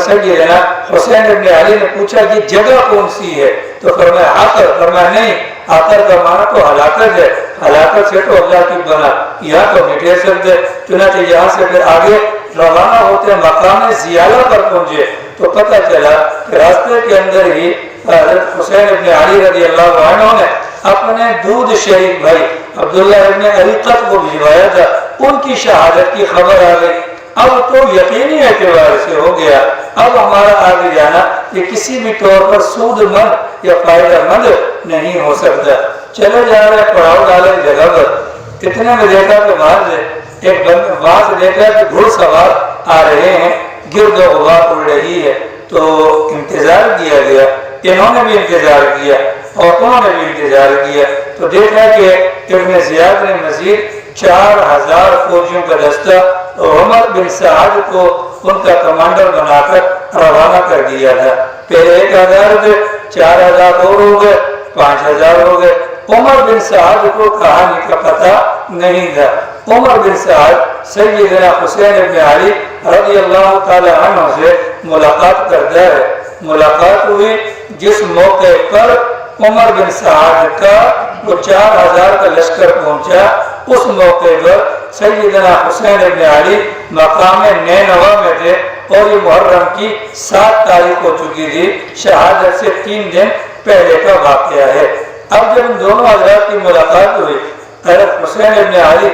سیدنا حسین ابن علی نے پوچھا یہ جگہ کون سی ہے تو فرمایا آخر، فرمایا نہیں، آخر کا معنی تو ہلاکت ہے، ہلاکت سے تو اللہ کی بنا، یہاں تو نہیں ٹھہر سکتے۔ چنانچہ یہاں سے پھر آگے روانہ ہوتے مقام زیالہ پر پہنچے تو پتہ چلا کہ راستے کے اندر ہی حضرت حسین ابن علی رضی اللہ عنہ نے اپنے دودھ شریک بھائی عبداللہ ابن عریقت کو بھجوایا تھا، ان کی شہادت کی خبر آ گئی۔ اب تو یقینی اعتبار سے ہو گیا اب ہمارا آگے جانا یہ کسی بھی طور پر سود مند یا فائدہ مند نہیں ہو سکتا۔ چلے جا رہے پڑاؤ ڈالے جگہ پر، اتنے میں دیکھا کہ وہاں سے دیکھا کہ گھڑ سوار آ رہے ہیں، گرد و غبار اڑ رہی ہے، تو انتظار کیا گیا، انہوں نے بھی انتظار کیا اور انہوں نے بھی انتظار کیا تو دیکھا کہ ابن زیاد نے مزید 4000 فوجیوں کا دستہ عمر بن سعد کو ان کا کمانڈر بنا کر روانہ کر دیا تھا۔ پہلے 1000 تھے، 4000 اور ہو گئے، 5000 ہو گئے۔ عمر بن سعد کو کہانی کا پتہ نہیں تھا۔ عمر بن سعد سیدنا حسین ابن علی رضی اللہ تعالی عنہ سے ملاقات کرتا ہے۔ ملاقات ہوئی جس موقع پر عمر بن سعد کا وہ 4000 کا لشکر پہنچا، اس موقع پر سیدنا حسین ابن علی مقام نینوا میں تھے اور یہ محرم کی 7 تاریخ ہو چکی تھی، شہادت سے 3 دن پہلے کا واقعہ ہے۔ اب جب ان دونوں حضرات کی ملاقات ہوئی حضرت حسین ابن علی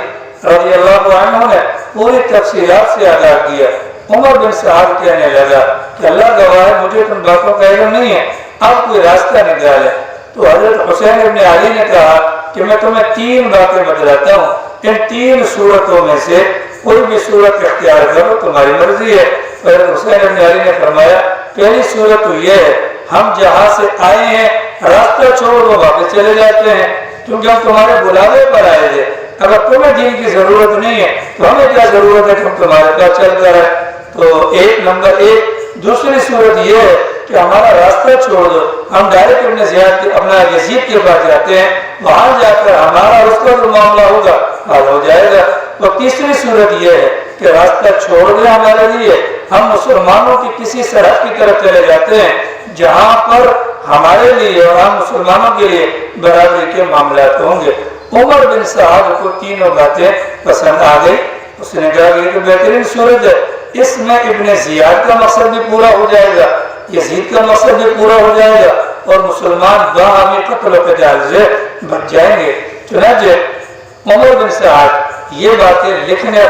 رضی اللہ عنہ نے پوری تفصیلات سے آگاہ کیا۔ عمر بن سعد کہنے لگا کہ اللہ گواہ ہے مجھے تم باتوں کا علم نہیں ہے، اب کوئی راستہ نکالے۔ تو حضرت حسین ابن علی نے کہا کہ میں تمہیں 3 باتیں بتلاتا ہوں، ان 3 صورتوں میں سے کوئی بھی صورت اختیار کرو، تمہاری مرضی ہے۔ حضرت حسین ابن علی نے فرمایا پہلی صورت تو یہ ہے ہم جہاں سے آئے ہیں راستہ چھوڑ دو، واپس چلے جاتے ہیں، کیونکہ ہم تمہارے بلاوے پر آئے تھے، اگر تمہیں دین کی ضرورت نہیں ہے تو ہمیں کیا ضرورت ہے کہ ہم تمہارے پاس چل کر آئے۔ تو نمبر 1۔ دوسری صورت یہ ہے کہ ہمارا راستہ چھوڑ دو، ہم ڈائریکٹ اپنے زیاد اپنا یزید کے پاس جاتے ہیں، وہاں جا کر ہمارا اس کا جو معاملہ ہوگا حل ہو جائے گا۔ اور تیسری صورت یہ ہے کہ راستہ چھوڑ دیں ہمارے لیے، ہم مسلمانوں کی کسی سرحد کی طرف چلے جاتے ہیں جہاں پر ہمارے لیے اور ہم مسلمانوں کے لیے برابری کے معاملات ہوں گے۔ عمر بن سعد کو تینوں باتیں پسند آ گئی، اس نے کہا کہ یہ تو بہترین صورت ہے، اس میں ابن زیاد کا مقصد بھی پورا ہو جائے گا، یزید کا مقصد بھی پورا ہو جائے گا اور مسلمان باہمی قتل و قتال سے بچ جائیں گے۔ چنانچہ عمر بن سعد یہ باتیں لکھنے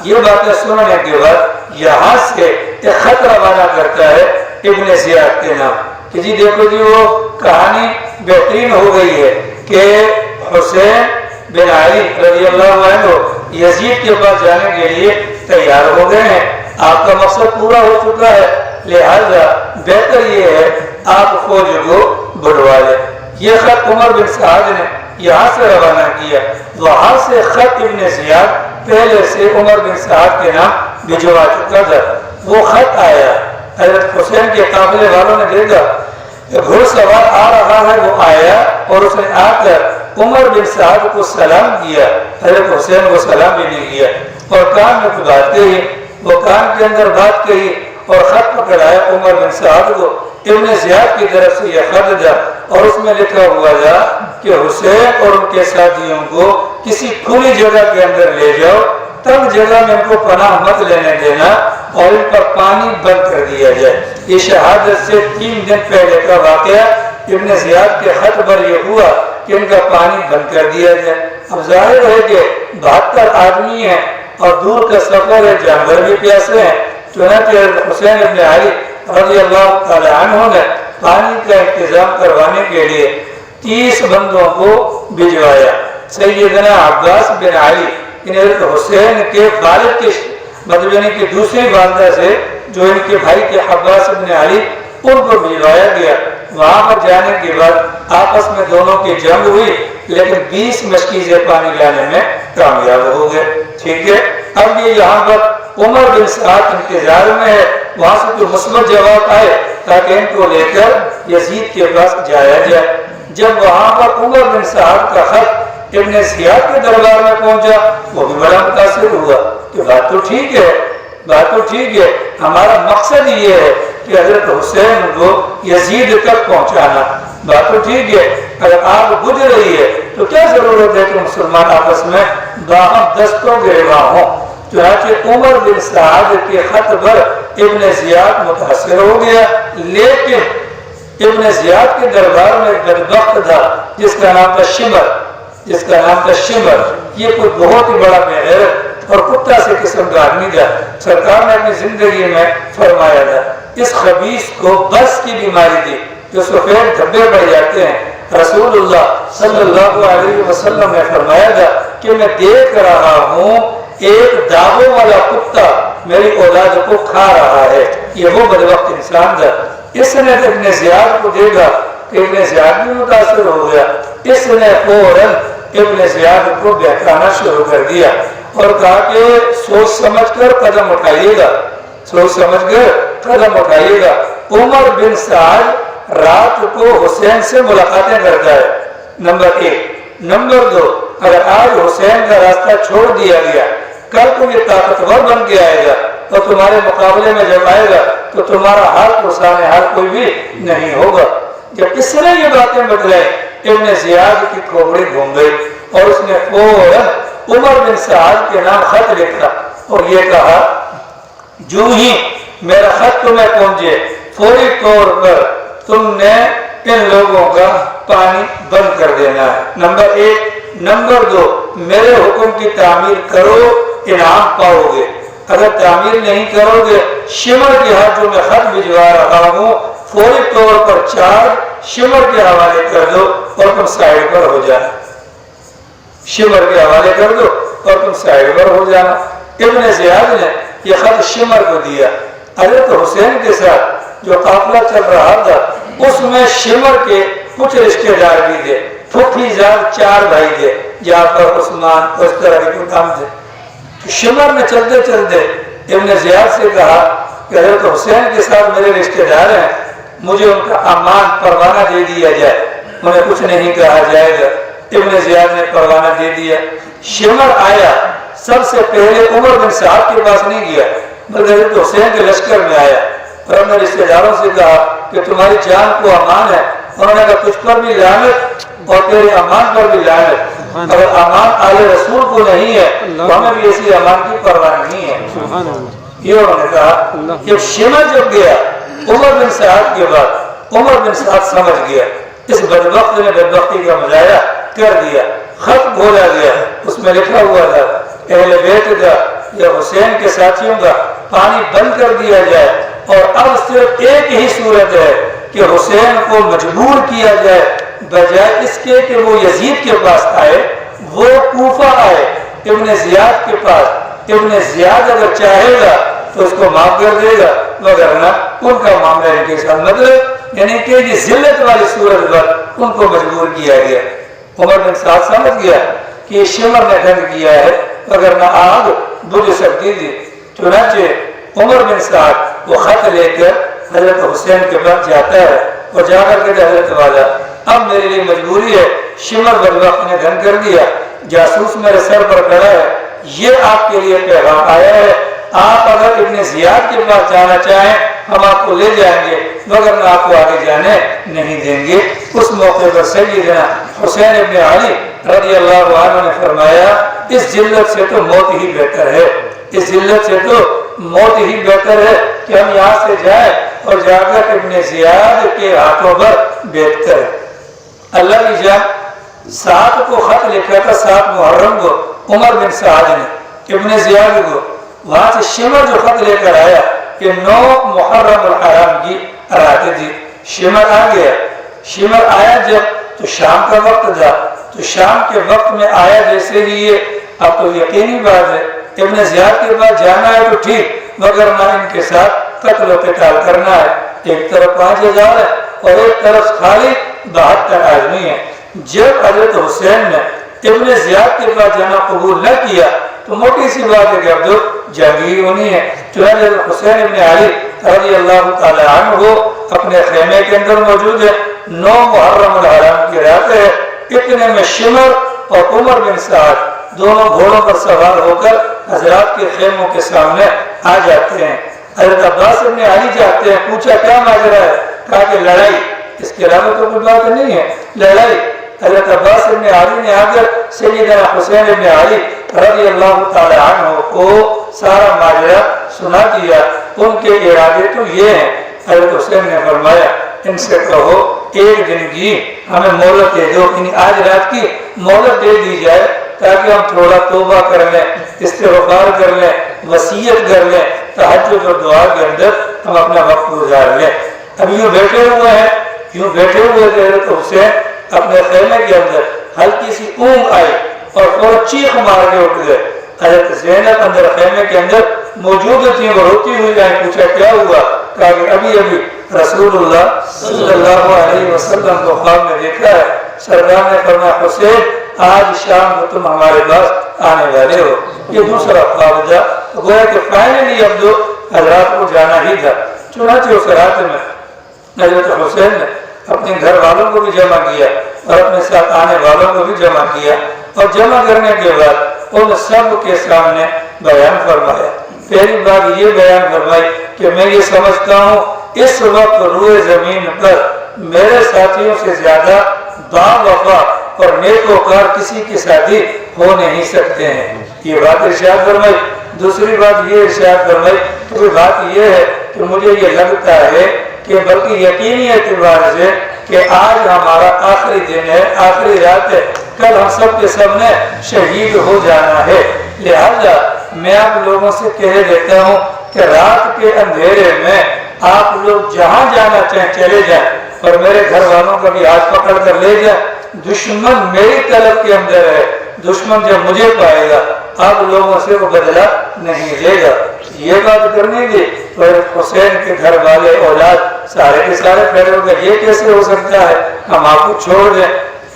یہ باتیں سننے کے بعد یہاں سے ایک خط روانہ کرتا ہے ابن زیاد کے نام کہ جی دیکھو جی وہ کہانی بہترین ہو گئی ہے کہ حسین بن علی رضی اللہ عنہ یزید کے پاس جانے کے لیے تیار ہو گئے ہیں، آپ کا مقصد پورا ہو چکا ہے، لہذا بہتر یہ ہے آپ فوج کو بڑھوا لیں۔ یہ خط عمر بن سعد نے یہاں سے روانہ کیا، وہاں سے خط ابن زیاد پہلے سے عمر بن سعد کے نام بھجوا چکا تھا۔ وہ خط آیا، حضرت حسین کے قافلے والوں نے دیکھا گھڑ سوار آ رہا ہے، وہ آیا اور اس نے آ کر عمر بن سعد کو سلام کیا، حضرت حسین کو سلام بھی نہیں کیا اور کان میں کوئی بات کہی، وہ کان کے اندر بات کہی اور خط پکڑایا عمر بن سعد کو۔ ابن زیاد کی طرف سے یہ خط تھا اور اس میں لکھا ہوا تھا کہ حسین اور ان کے ساتھیوں کو کسی کھلی جگہ کے اندر لے جاؤ تب جگہ میں ان کو پناہ مت لینے دینا اور ان پر پانی بند کر دیا جائے۔ یہ شہادت سے 3 دن پہلے کا واقعہ ابن زیاد کے خط پر یہ ہوا کہ ان کا پانی بند کر دیا جائے۔ اب ظاہر ہے کہ 72 آدمی ہیں اور دور کا سفر ہے، جانور بھی پیاسے ہیں، چنانچہ حسین ابن علی رضی اللہ تعالی عنہ نے پانی کا انتظام کروانے کے لیے 30 بندوں کو بھجوایا۔ سیدنا عباس بن علی حضرت حسین کے والد کے مطلب یعنی کہ دوسری والدہ سے جو ان کے بھائی کے عباس بن علی ان کو بھجوایا گیا۔ وہاں پر جانے کے بعد آپس میں دونوں کی جنگ ہوئی، لیکن 20 مشکیزیں پانی لانے میں کامیاب ہو گئے۔ ٹھیک ہے، اب یہ یہاں پر عمر بن سعد انتظار میں ہے، وہاں سے کوئی مثبت جواب آئے تاکہ ان کو لے کر یزید کے پاس جایا جائے۔ جب وہاں پر عمر بن سعد کا خط ابن زیاد کے دربار میں پہنچا، وہ بھی بڑا متاثر ہوا کہ بات تو ٹھیک ہے، بات تو ٹھیک ہے، ہمارا مقصد یہ ہے کہ حضرت حسین کو یزید تک پہنچانا، بات تو ٹھیک ہے، اگر آگ بجھ رہی ہے تو کیا ضرورت ہے کہ مسلمان آپس میں باہم دست و گریباں ہوں۔ چنانچہ عمر بن سعد کے خط پر ابن زیاد متاثر ہو گیا، لیکن ابن زیاد کے دربار میں ایک بدبخت تھا جس کا نام تھا شمر، یہ کوئی بہت ہی بڑا بےغیرت اور کتا سے قسم کا آدمی تھا۔ سرکار نے اپنی زندگی میں فرمایا تھا اس خبیث کو بس کی بیماری تھی جو سفید دھبے پڑ جاتے ہیں۔ رسول اللہ صلی اللہ علیہ وسلم نے فرمایا تھا کہ میں دیکھ رہا ہوں ایک داغوں والا کتا میری اولاد کو کھا رہا ہے، یہ وہ بدبخت انسان تھا۔ اس نے ابن زیاد کو دیکھا کہ ابن زیاد بھی متاثر ہو گیا، اس نے فوراً ابن زیاد کو بہکانا شروع کر دیا اور کہا کہ سوچ سمجھ کر قدم اٹھائیے گا، سوچ سمجھ کر قدم اٹھائیے گا۔ عمر بن سعد رات کو حسین سے ملاقاتیں کرتا ہے، نمبر 1۔ نمبر 2، اگر آج حسین کا راستہ چھوڑ دیا گیا، کل کو یہ طاقتور بن کے آئے گا اور تمہارے مقابلے میں جب آئے گا تو تمہارا حال پرسان حال کوئی بھی نہیں ہوگا۔ جب اس نے یہ باتیں بتلائیں، ابن زیاد کی کھوپڑی گھوم گئی اور اس نے فوراً عمر بن سعد کے نام خط لکھا اور یہ کہا جو ہی میرا خط تمہیں پہنچے فوری طور پر تم نے ان لوگوں کا پانی بند کر دینا ہے، نمبر 1۔ نمبر 2، میرے حکم کی تعمیل کرو، انعام پاؤ گے، اگر تعمیل نہیں کرو گے شمر کے ہاتھ جو میں خط بھجوا رہا ہوں فوری طور پر 4 شمر کے حوالے کر دو اور تم سائڈ پر ہو جانا، شمر کے حوالے کر دو اور تم سائڈ پر ہو جانا۔ ابن زیاد نے یہ خط شمر کو دیا۔ حضرت حسین کے ساتھ جو قافلہ چل رہا تھا اس میں شمر کے کچھ رشتہ دار بھی تھے، پھوپھی جان 4 بھائی تھے، جعفر، عثمان، اس طرح کے کوئی کام تھے۔ شمر نے چلتے چلتے ابن زیاد سے کہا کہ حضرت حسین کے ساتھ میرے رشتہ دار ہیں، مجھے ان کا امان پروانہ دے دیا جائے، انہیں کچھ نہیں کہا جائے گا۔ ابن زیاد نے پروانہ دے دیا۔ شمر آیا، سب سے پہلے عمر بن سعد کے پاس نہیں گیا بلکہ حضرت حسین کے لشکر میں آیا اور اپنے رشتہ داروں سے کہا کہ تمہاری جان کو امان ہے، انہوں نے کہا تجھ پر بھی لعنت اور تیرے امان پر بھی لعنت، اگر امان آل رسول کو نہیں ہے تو ہمیں بھی ایسی امان کی پرواہ نہیں ہے۔ یہ انہوں نے کہا۔ جب شمر جب گیا عمر بن سعد کے بعد عمر بن سعد سمجھ گیا اس بدبخت نے بدبختی کا مظاہرہ کر دیا، خط بولا گیا، اس میں لکھا ہوا تھا اہل بیت کا یا حسین کے ساتھیوں کا پانی بند کر دیا جائے اور اب صرف ایک ہی صورت ہے کہ حسین کو مجبور کیا جائے، بجائے اس کے کہ وہ یزید کے پاس آئے وہ کوفہ آئے ابن زیاد کے پاس۔ ابن زیاد اگر چاہے گا تو اس کو معاف کر دے گا، مگر نہ ان کا معاملہ ان کے ساتھ مطلب یعنی کہ یہ ذلت والی صورت پر ان کو مجبور کیا گیا۔ عمر بن سعد سمجھ گیا کہ یہ شمر نے گند کیا ہے مگر نہ آگ بجھ سکتی تھی، چنانچہ عمر بن سعد وہ خط لے کر حضرت حسین کے پاس جاتا ہے اور جا کر کے حضرت والا اب میرے لیے مجبوری ہے، شمر بدبخت نے گند کر دیا، جاسوس میرے سر پر کھڑا ہے، یہ آپ کے لیے پیغام آیا ہے، آپ اگر ابن زیاد کے پاس جانا چاہیں ہم آپ کو لے جائیں گے مگر نہ آپ کو آگے جانے نہیں دیں گے۔ اس موقع پر سیدنا حسین ابن علی رضی اللہ عنہ نے فرمایا اس ذلت سے تو موت ہی بہتر ہے، اس ذلت سے تو موت ہی بہتر ہے کہ ہم یہاں سے جائیں اور جا کر ابن زیاد کے ہاتھوں پر بیٹھ کر۔ اللہ کی جان 7 کو خط لکھا تھا، 7 محرم کو عمر بن سعد نے ابن زیاد کو، وہاں سے شمر جو خط لے کر آیا کہ 9 محرم الحرام کی رات تھی، شمر آ گیا۔ شمر آیا جب تو شام کا وقت تھا، تو شام کے وقت میں آیا جیسے ہی یہ، اب تو یقینی بات ہے ابن زیاد کے بعد جانا ہے تو ٹھیک، مگر نہ ان کے ساتھ قتل و قتال کرنا ہے۔ ایک طرف 5000 ہے اور ایک طرف خالی 72 آدمی ہیں۔ جب حضرت حسین نے ابن زیاد کے بعد جانا قبول نہ کیا تو موٹی سی بات ہے کہ اب تو جنگی ہونی ہے۔ چنانچہ حسین ابن علی رضی اللہ تعالی عنہ اپنے خیمے کے اندر موجود ہے، 9 محرم الحرام کی رات ہے، اتنے میں شمر اور عمر بن سعد دونوں گھوڑوں پر سوار ہو کر حضرات کے خیموں کے سامنے آ جاتے ہیں۔ حضرت عباس ابن علی جاتے ہیں، پوچھا کیا ماجرا ہے؟ کہا کہ لڑائی، اس کے علاوہ تو کوئی بات نہیں ہے، لڑائی۔ حضرت عباس ابن علی نے آ کر سیدنا حسین ابن علی رضی اللہ تعالی عنہ کو سارا ماجرا سنا دیا۔ ان کے ارادے تو یہ ہیں، حضرت حسین نے فرمایا ان سے کہو ایک دن کی ہمیں مہلت دے دو، یعنی آج رات کی مہلت دے دی جائے تاکہ ہم تھوڑا توبہ کر لیں، استغفار کر لیں، وصیت کر لیں، تہجد اور دعا کے اندر ہم اپنا وقت گزار لیں۔ اب یوں بیٹھے ہوئے ہیں، یوں بیٹھے ہوئے تھے حضرت حسین اپنے خیمے کے اندر، ہلکی سی اونگ آئی اور فوراً چیخ مار کے اٹھ گئے۔ حضرت زینب اندر خیمے کے اندر موجود تھی، وہ روتی ہوئی آئی، پوچھا کیا ہوا؟ کہا کہ ابھی ابھی رسول اللہ صلی اللہ علیہ وسلم کو خواب میں دیکھا ہے، سرکار نے فرمایا حسین آج شام کو تم ہمارے پاس آنے والے ہو۔ یہ دوسرا خواب تھا، گویا کہ فائنلی اب جو حضرات کو جانا ہی تھا۔ چنانچہ اس رات میں حضرت حسین نے اپنے گھر والوں کو بھی جمع کیا اور اپنے ساتھ آنے والوں کو بھی جمع کیا، اور جمع کرنے کے بعد ان سب کے سامنے بیان فرمایا۔ پہلی بات یہ بیان فرمائی کہ میں یہ سمجھتا ہوں اس وقت روئے زمین پر میرے ساتھیوں سے زیادہ با وفا اور نیکوکار کسی کے ساتھی ہو نہیں سکتے ہیں، یہ بات ارشاد فرمائی۔ دوسری بات یہ ارشاد فرمائی کہ بات یہ ہے کہ مجھے یہ لگتا ہے کہ بلکہ یقینی اعتبار سے کہ آج ہمارا آخری دن ہے، آخری رات ہے، کل ہم سب کے سب نے شہید ہو جانا ہے، لہذا میں آپ لوگوں سے کہہ دیتا ہوں کہ رات کے اندھیرے میں آپ لوگ جہاں جانا چاہیں چلے جائیں اور میرے گھر والوں کا بھی ہاتھ پکڑ کر لے جائیں۔ دشمن میری طلب کے اندر ہے، دشمن جب مجھے پائے گا آپ لوگوں سے وہ بدلہ نہیں لے گا۔ یہ بات کرنے کی تو حسین کے گھر والے اولاد سارے کے سارے کھڑے ہو گئے، یہ کیسے ہو سکتا ہے، ہم آپ کو چھوڑ دیں،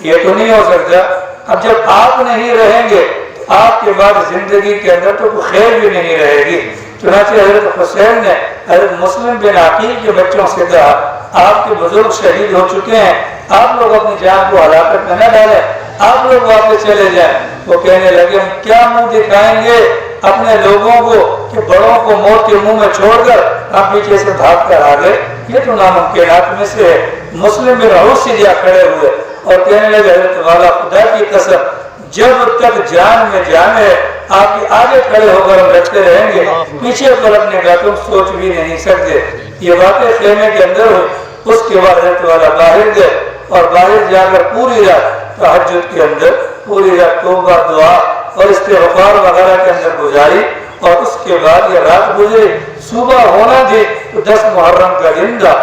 یہ تو نہیں ہو سکتا۔ اب جب آپ نہیں رہیں گے تو آپ کے بعد زندگی کے اندر تو کوئی خیر بھی نہیں رہے گی۔ چنانچہ حضرت حسین نے حضرت مسلم بن عقیل کے بچوں سے کہا آپ کے بزرگ شہید ہو چکے ہیں، آپ لوگ اپنی جان کو ہلاکت میں نہ ڈالیں، آپ لوگ واپس چلے جائیں۔ وہ کہنے لگے ہم کیا منہ دکھائیں گے اپنے لوگوں کو کہ بڑوں کو موت کے منہ میں چھوڑ کر ہم پیچھے سے بھاگ کر آ گئے، یہ تو ناممکنات میں سے ہے۔ مسلم بن عوف سے جا کھڑے ہوئے اور کہنے لگے حضرت والا خدا کی قسم جب تک جان میں جان ہے آپ کے آگے کھڑے ہو کر ہم لڑتے رہیں گے، پیچھے پلٹنے کا تم سوچ بھی نہیں سکتے۔ یہ باتیں خیمے کے اندر ہوئی۔ اس کے بعد حضرت والا باہر گئے اور باہر جا کر پوری رات تہجد کے اندر پوری رات توبہ دعا اور استغفار وغیرہ کے اندر گزاری، اور اس کے بعد یہ رات گزری، صبح ہونا تھی تو 10 محرم کا دن تھا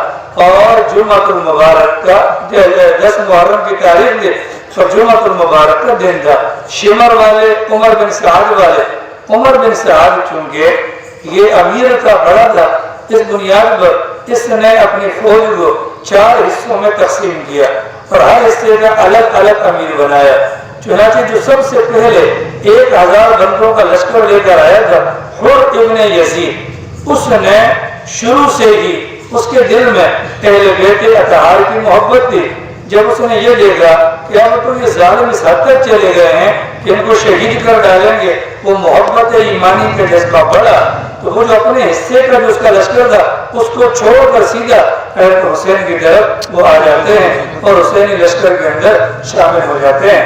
اور جمعۃ المبارک کا 10 محرم کی تاریخ تھی اور جمعۃ المبارک کا دن تھا۔ شمر والے عمر بن سعد والے، عمر بن سعد چونکہ یہ امیر تھا، بڑا تھا، اس بنیاد پر اس نے اپنی فوج کو 4 حصوں میں تقسیم کیا اور ہر حصے کا الگ الگ امیر بنایا۔ چنانچہ جو سب سے پہلے 1000 بندوں کا لشکر لے کر آیا تھا حر ابن یزید، اس نے شروع سے ہی اس کے دل میں اہل بیت اطہار کی محبت تھی۔ جب اس نے یہ دیکھا کہ اب تو یہ ظالم اس حد تک چلے گئے ہیں کہ ان کو شہید کر ڈالیں گے، وہ محبت ایمانی کا جذبہ بڑھا، تو وہ جو اپنے حصے کا جو اس کا لشکر تھا اس کو چھوڑ کر سیدھا حضرت حسین کی طرف وہ آ جاتے ہیں اور حسینی لشکر کے اندر شامل ہو جاتے ہیں۔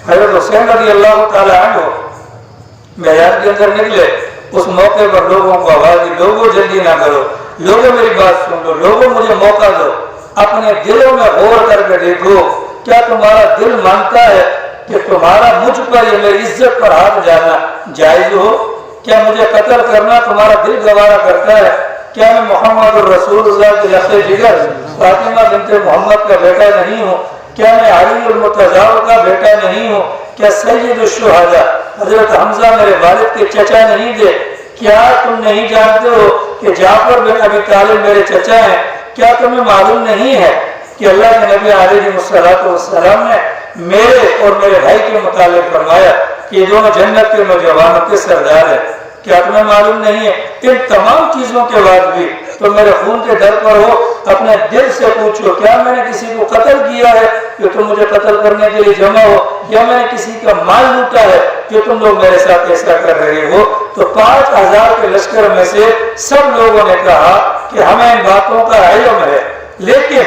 حضرت حسین رضی اللہ تعالی عنہ میدان کے اندر نکلے، اس موقع پر لوگوں کو آواز دی، لوگوں جلدی نہ کرو، لوگوں میری بات سن لو، لوگوں مجھے موقع دو، اپنے دلوں میں غور کر کے دیکھو، کیا تمہارا دل مانتا ہے کہ تمہارا مجھ پر یا میری عزت پر ہاتھ ڈالنا جائز ہو؟ کیا مجھے قتل کرنا تمہارا دل گوارا کرتا ہے؟ کیا میں محمد الرسول اللہ کے لخت جگر فاطمہ بنت محمد کا بیٹا نہیں ہوں؟ کیا میں علی المرتضیٰ کا بیٹا نہیں ہوں؟ کیا سید الشہداء حضرت حمزہ میرے والد کے چچا نہیں تھے؟ کیا تم نہیں جانتے ہو کہ جعفر بن ابی طالب میرے چچا ہیں؟ کیا تمہیں معلوم نہیں ہے کہ اللہ کے نبی علیہ السلام نے میرے اور میرے بھائی کے متعلق فرمایا کہ یہ دونوں جنت کے نوجوانوں کے سردار ہیں؟ کیا تمہیں معلوم نہیں ہے؟ ان تمام چیزوں کے بعد بھی تو میرے خون کے در پر ہو، اپنے دل سے پوچھو، کیا میں نے کسی کو قتل کیا ہے کہ تم مجھے قتل کرنے کے لیے جمع ہو؟ یا میں نے کسی کا مال لوٹا ہے کہ تم لوگ میرے ساتھ ایسا کر رہے ہو؟ تو 5000 کے لشکر میں سے سب لوگوں نے کہا کہ ہمیں ان باتوں کا علم ہے، لیکن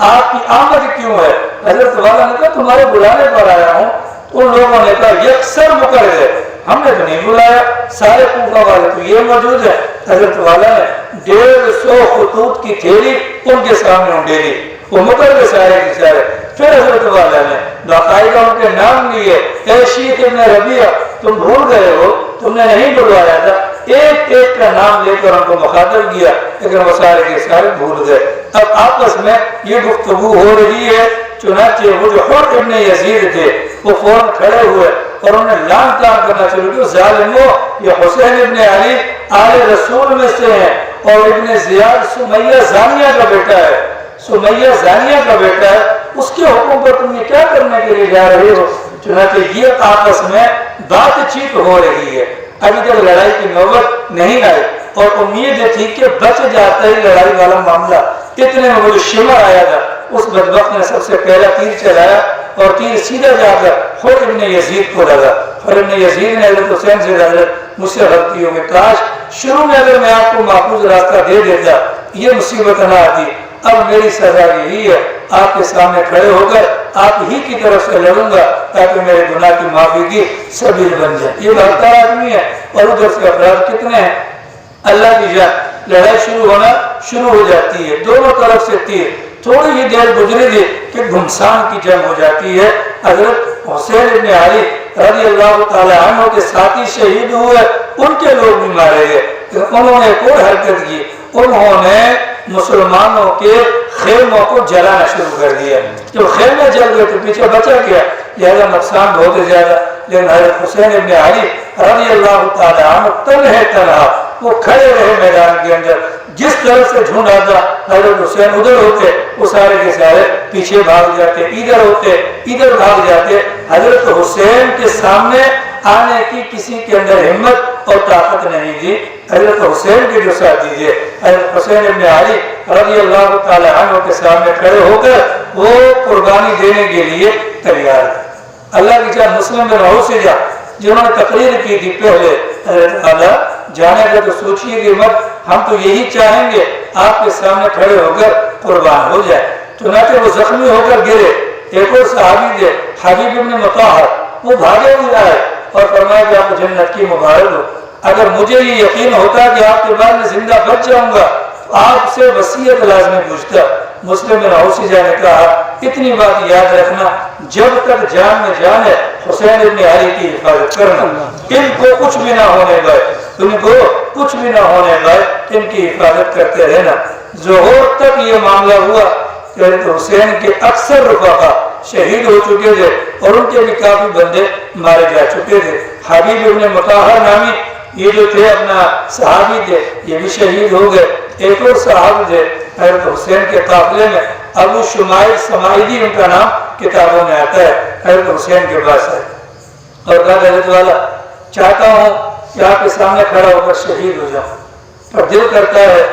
آپ کی آمد کیوں ہے؟ حضرت والا نے کہا تمہارے بلانے پر آیا ہوں۔ ان لوگوں نے کہا یکسر مقرر ہے، ہم نے تو نہیں بلایا، سارے کوفہ والے تو یہ موجود ہے۔ حضرت والا نے 150 خطوط کی تھیلی ان کے سامنے اونڈیلی، وہ مقرر سارے کے سارے۔ پھر حضرت والا نے باقاعدہ ان کے نام لیے، اے شیخ ابن ربیعہ تم بھول گئے ہو، تم نے نہیں بلوایا تھا، ایک ایک کا نام لے کر ان کو مخاطب کیا، لیکن وہ سارے کے سارے بھول گئے۔ اب آپس میں یہ گفتگو ہو رہی ہے، چنانچہ وہ جو حر ابن یزید تھے وہ فوراً کھڑے ہوئے اور انہوں نے لان تان کرنا شروع کیا، ظالمو یہ حسین ابن علی آل رسول میں سے ہیں، اور ابن زیاد سمیہ زانیہ کا بیٹا ہے، سمیہ زانیہ کا بیٹا ہے، اس کے حکم پر تم یہ کیا کرنے کے لیے جا رہے ہو؟ چنانچہ یہ آپس میں بات چیت ہو رہی ہے، ابھی تک لڑائی کی نوبت نہیں آئی، اور امید تھی کہ بچ جاتا ہے لڑائی والا معاملہ۔ اتنے میں وہ جو شمر آیا تھا، اس بدبخت نے سب سے پہلا تیر چلایا، اور تیر سیدھا جا کر حر ابن یزید کو لگا۔ حر ابن یزید نے حضرت حسین سے حضرت مجھ سے غلطی ہوگی، کاش شروع میں اگر میں آپ کو محفوظ راستہ دے دیتا یہ مصیبت نہ آتی۔ اب میری سزا یہی ہے، آپ کے سامنے کھڑے ہو کر آپ ہی کی طرف سے لڑوں گا تاکہ میرے گناہ کی معافی کی سبیل بن جائے۔ یہ بہتر آدمی ہے، اور ادھر سے افراد کتنے ہیں؟ اللہ کی جان، لڑائی شروع ہو جاتی ہے، دونوں طرف سے تیر، تھوڑی ہی دیر گزری تھی کہ گھمسان کی جنگ ہو جاتی ہے۔ حضرت حسین ابن علی رضی اللہ تعالی عنہ کے ساتھی شہید ہوئے، ان کے لوگ بھی مارے گئے۔ انہوں نے ایک اور حرکت کی، انہوں نے مسلمانوں کے خیموں کو جلانا شروع کر دیا۔ جب خیمے جل گئے تو پیچھے بچا گیا، لہذا نقصان بہت زیادہ، لیکن حضرت حسین ابن علی رضی اللہ تعالی عنہ تنہا وہ کھڑے رہے میدان کے اندر، جس طرح سے جھنڈ آتا حضرت حسین ادھر ہوتے، وہ سارے کے سارے پیچھے بھاگ جاتے، ادھر ہوتے ادھر بھاگ جاتے۔ حضرت حسین کے سامنے آنے کی کسی کے اندر ہمت اور طاقت نہیں تھی۔ حضرت حسین کے جو ساتھی تھے، حضرت حسین ابن علی رضی اللہ تعالی عنہ کے سامنے کھڑے ہو کر وہ قربانی دینے کے لیے تیار تھے۔ اللہ کی جان مسلم بن عوسیہ جنہوں نے تقریر کی تھی پہلے، حضرت اعلیٰ جانے کا تو سوچیے کہ مت، ہم تو یہی چاہیں گے آپ کے سامنے کھڑے ہو کر قربان ہو جائے۔ چنانچہ وہ زخمی ہو کر گرے۔ ایک اور صحابی تھے حبیب ابن مطہر، وہ بھاگے ہوئے آئے اور فرمایا کہ آپ کو جنت کی مبارک ہو، اگر مجھے یہ یقین ہوتا کہ آپ کے بعد میں زندہ بچ جاؤں گا تو آپ سے وصیت لازمی پوچھتا۔ مسلم بن عوسیہ نے کہا اتنی بات یاد رکھنا، جب تک جان میں جان ہے حسین ابن علی کی حفاظت کرنا، ان کو کچھ بھی نہ ہونے پائے، ان کو کچھ بھی نہ ہونے پائے، ان کی حفاظت کرتے رہنا۔ ظہور تک یہ معاملہ ہوا کہ حسین کے اکثر رفقا شہید ہو چکے تھے اور ان کے بھی کافی بندے مارے جا چکے تھے۔ حبیب ابن مطہر نامی یہ جو تھے اپنا صحابی تھے، یہ بھی شہید ہو گئے۔ ایک اور صحابی تھے حضرت حسین کے قافلے میں، ابو شمائل سمائدی ان کا نام کتابوں میں آتا ہے، حضرت حسین کے پاس ہے اور کہا حضرت والا چاہتا ہوں کہ آپ کے سامنے کھڑا ہو کر شہید ہو جاؤں، پر دل کرتا ہے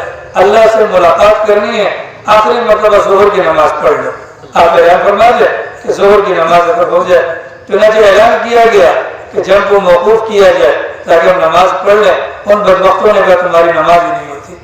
اللہ سے ملاقات کرنی ہے، آخری مرتبہ ظہر کی نماز پڑھ لو۔ آپ اعلان فرما دیں کہ ظہر کی نماز اگر ہو جائے، چنانچہ اعلان کیا گیا کہ جنگ کو موقوف کیا جائے تاکہ ہم نماز پڑھ لیں۔ ان بدبختوں نے کہا تمہاری نماز ہی نہیں ہوتی،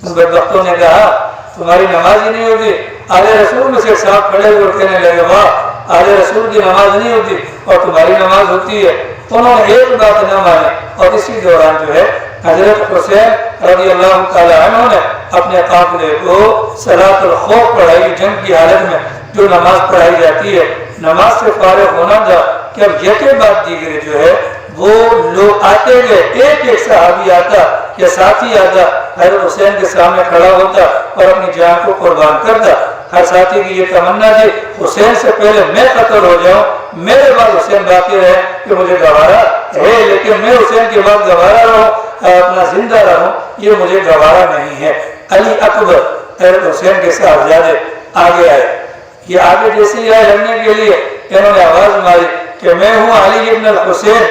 ان بدبختوں نے کہا تمہاری نماز ہی نہیں ہوتی۔ آل رسول میں سے صاحب کھڑے ہوئے کہنے لگے واہ، آل رسول کی نماز نہیں ہوتی اور تمہاری نماز ہوتی ہے۔ انہوں نے ایک بات نہ مانی، اور اسی دوران جو ہے حضرت حسین رضی اللہ تعالی عنہ نے اپنے قافلے کو صلاۃ الخوف پڑھائی، جنگ کی حالت میں جو نماز پڑھائی جاتی ہے، نماز سے فارغ ہونا تھا کہ اب یکے بعد دیگرے جو ہے وہ لوگ آتے گئے، ایک ایک صحابی آتا یا ساتھی آتا، حضرت حسین کے سامنے کھڑا ہوتا اور اپنی جان کو قربان کرتا۔ ہر ساتھی کی یہ تمنا تھی حسین سے پہلے میں قتل ہو جاؤں، میرے بعد حسین باقی رہے کہ مجھے گوارا ہے، لیکن میں حسین کے بعد گوارا رہوں، اپنا زندہ رہوں، یہ مجھے گوارا نہیں ہے۔ علی اکبر حضرت حسین کے صاحبزادے آگے آئے، یہ آگے جیسے ہی آئے لڑنے کے لیے انہوں نے آواز ماری کہ میں ہوں علی ابن الحسین،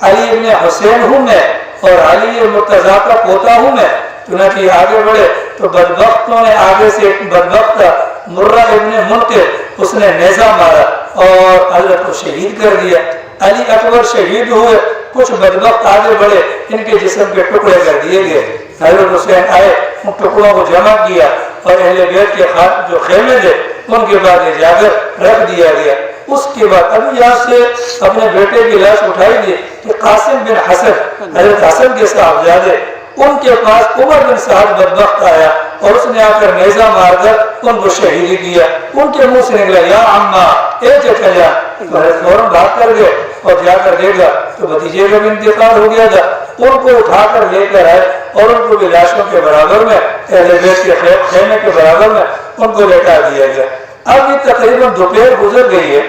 علی ابن حسین ہوں میں، اور علی مرتضیٰ کا پوتا ہوں میں۔ چنانچہ یہ آگے بڑھے تو بدبختوں نے آگے سے ایک بدبخت تھا مرہ ابن منقر، اس نے نیزہ مارا اور حضرت کو شہید کر دیا۔ علی اکبر شہید ہوئے، کچھ بدبخت آگے بڑھے، ان کے جسم کے ٹکڑے کر دیے گئے۔ حضرت حسین آئے، ان ٹکڑوں کو جمع کیا اور اہل بیت کے جو خیمے تھے ان کے بعد لے جا کر رکھ دیا گیا۔ اس کے بعد ابھی یہاں سے اپنے بیٹے کی لاش اٹھائی دی کہ قاسم بن حسن، حضرت حسن کے صاحبزادے، ان کے پاس عمر بن سعد بدبخت آیا اور اس نے آ کر نیزہ مار کر ان کو شہید کیا۔ ان کے منہ سے نکلا یا عمہ، اے چچا جان، فوراً بھاگ کر گئے اور جا کر دیکھا تو بھتیجے کا بھی انتقال ہو گیا تھا۔ ان کو اٹھا کر لے کر آئے اور ان کو بھی لاشوں کے برابر میں، اہل بیت کے خیمے کے برابر میں ان کو لٹا دیا گیا۔ اب یہ تقریباً دوپہر گزر گئی ہے،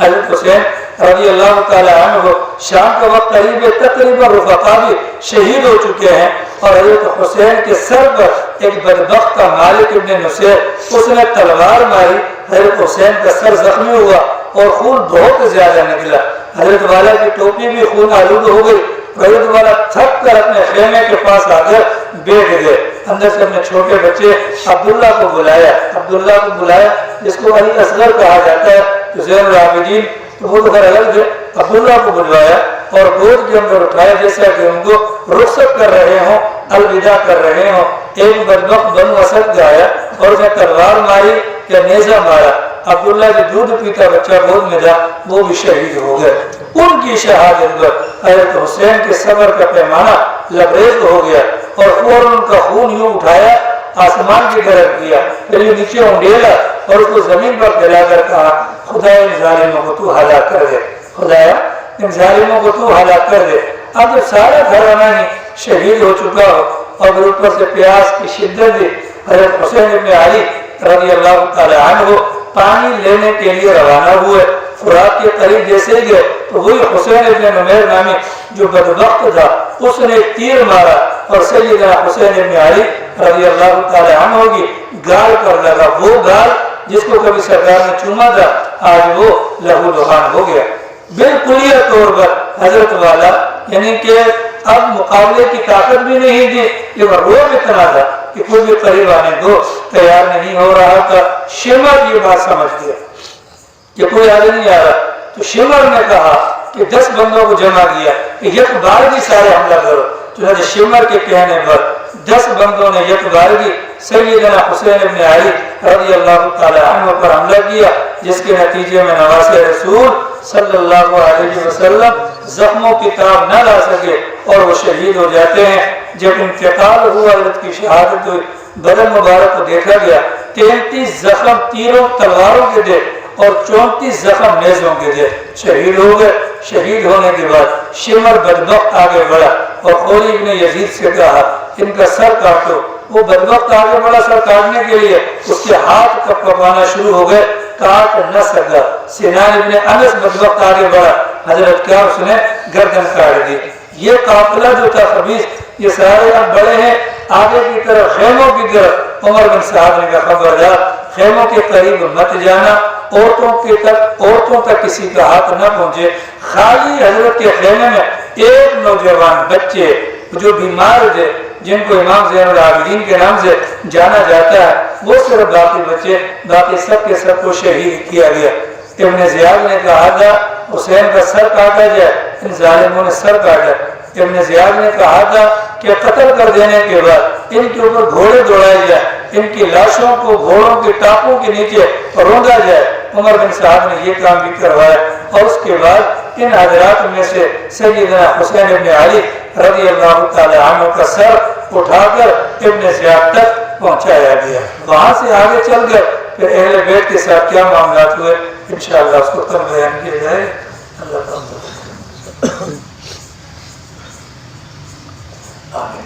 حضرت حسین رضی اللہ تعالی عنہ شام کا وقت قریب ہے، تقریباً رفقا بھی شہید ہو چکے ہیں، اور حضرت حسین کے سر پر ایک بدبخت کا مالک ابن نصیر، اس نے تلوار ماری، حضرت حسین کا سر زخمی ہوا اور خون بہت زیادہ نکلا۔ حضرت والا کی ٹوپی بھی خون آلود ہو گئی، حضرت والا تھک کر اپنے خیمے کے پاس آ کر بیٹھ گئے۔ اندر سے اپنے چھوٹے بچے عبداللہ کو بلایا جس کو علی اصغر کہا جاتا ہے، تو زین العابدین، تو وہ گھر الگ ہے، عبداللہ کو بلوایا اور گود کے اندر اٹھایا جیسا کہ ان کو رخصت کر رہے ہوں، الوداع کر رہے ہوں۔ ایک بدبخت بنو اسد گایا اور اس نے تلوار ماری یا نیزہ مارا۔ عبداللہ جو دودھ پیتا بچہ گود میں تھا وہ بھی شہید ہو گئے۔ ان کی شہادت پر حضرت حسین کے صبر کا پیمانہ لبریز ہو گیا اور فوراً ان کا خون یوں اٹھایا، آسمان کی طرف کیا، پھر یہ نیچے انڈیلا اور اس کو زمین پر دلا کر کہا خدا ان ظالموں کو تو ہلاک کر دے، خدایا ان ظالموں کو تو ہلاک کر دے۔ اب جب سارا گھرانہ ہی شہید ہو چکا ہو اور اوپر سے پیاس کی شدت دی، حضرت حسین ابن علی رضی اللہ تعالی عنہ پانی لینے کے لیے روانہ ہوئے۔ فرات کے قریب جیسے گئے تو وہی حسین ابن نمیر نامی جو بدبخت تھا اس نے تیر مارا اور سیدنا حسین ابن علی رضی اللہ تعالی عنہ کی گال پر لگا، وہ گال جس کو کبھی سرکار نے چوما تھا آج وہ لہو لہان ہو گیا۔ بالکلیہ طور پر حضرت والا یعنی کہ اب مقابلے کی طاقت بھی نہیں تھی، لیکن روب اتنا تھا کہ کوئی بھی قریب آنے کو تیار نہیں ہو رہا تھا۔ شمر یہ بات سمجھ گیا کہ کوئی آگے نہیں آ رہا، تو شمر نے کہا کہ 10 بندوں کو جمع کیا کہ یک بارگی سارے حملہ کرو۔ چنانچہ شمر کے کہنے پر 10 بندوں نے یک بارگی سیدنا حسین ابن علی رضی اللہ تعالی عنہ پر حملہ کیا، جس کے نتیجے میں نواسے رسول صلی اللہ علیہ وسلم زخموں کی تاب نہ لا سکے اور وہ شہید ہو جاتے ہیں۔ جب انتقال ہوا، حضرت کی شہادت ہوئی، بدن مبارک کو دیکھا گیا، 33 زخم تیروں تلواروں کے تھے اور 34 زخم نیزوں کے تھے، شہید ہو گئے۔ شہید ہونے کے بعد شمر بدبخت آگے بڑھا اور خوری ابن یزید سے کہا ان کا سر کاٹو۔ وہ بدبخت آگے بڑھا سر کاٹنے کے لیے، اس کے ہاتھ کپ کپانا شروع ہو گئے، کاٹ نہ سکا۔ سنان ابن انس بدبخت آگے بڑھا، حضرت کیا اس نے گردن کاٹ دی۔ یہ قافلہ جو تھا خبیث، یہ سارے اب بڑے ہیں آگے کی طرف، خیموں کی طرف۔ عمر بن صاحب نے کہا خبردار، خیموں کے قریب مت جانا، عورتوں تک کسی کا ہاتھ نہ پہنچے۔ خالی حضرت کے خیمے میں ایک نوجوان بچے جو بیمار تھے، جن کو امام زین العابدین کے نام سے جانا جاتا ہے، وہ صرف باقی بچے، باقی سب کے سب کو شہید کیا گیا۔ ابن زیاد نے کہا تھا حسین کا سر کاٹا جائے، ان ظالموں نے سر کاٹا۔ ابن زیاد نے کہا تھا کہ قتل کر دینے کے بعد ان کے اوپر گھوڑے دوڑائے جائے، ان کی لاشوں کو گھوڑوں کے ٹاپوں کے نیچے روندا جائے۔ عمر بن صاحب نے یہ کام بھی کروایا اور اس کے بعد ان حضرات میں سے سیدنا حسین ابن علی رضی اللہ تعالی عنہ کا سر اٹھا کر ابن زیاد تک پہنچایا گیا. وہاں سے آگے چل گئے پھر اہل بیت کے ساتھ کیا معاملات ہوئے انشاءاللہ اس کو کل بیان کیا جائے. اللہ تعالیٰ آمین.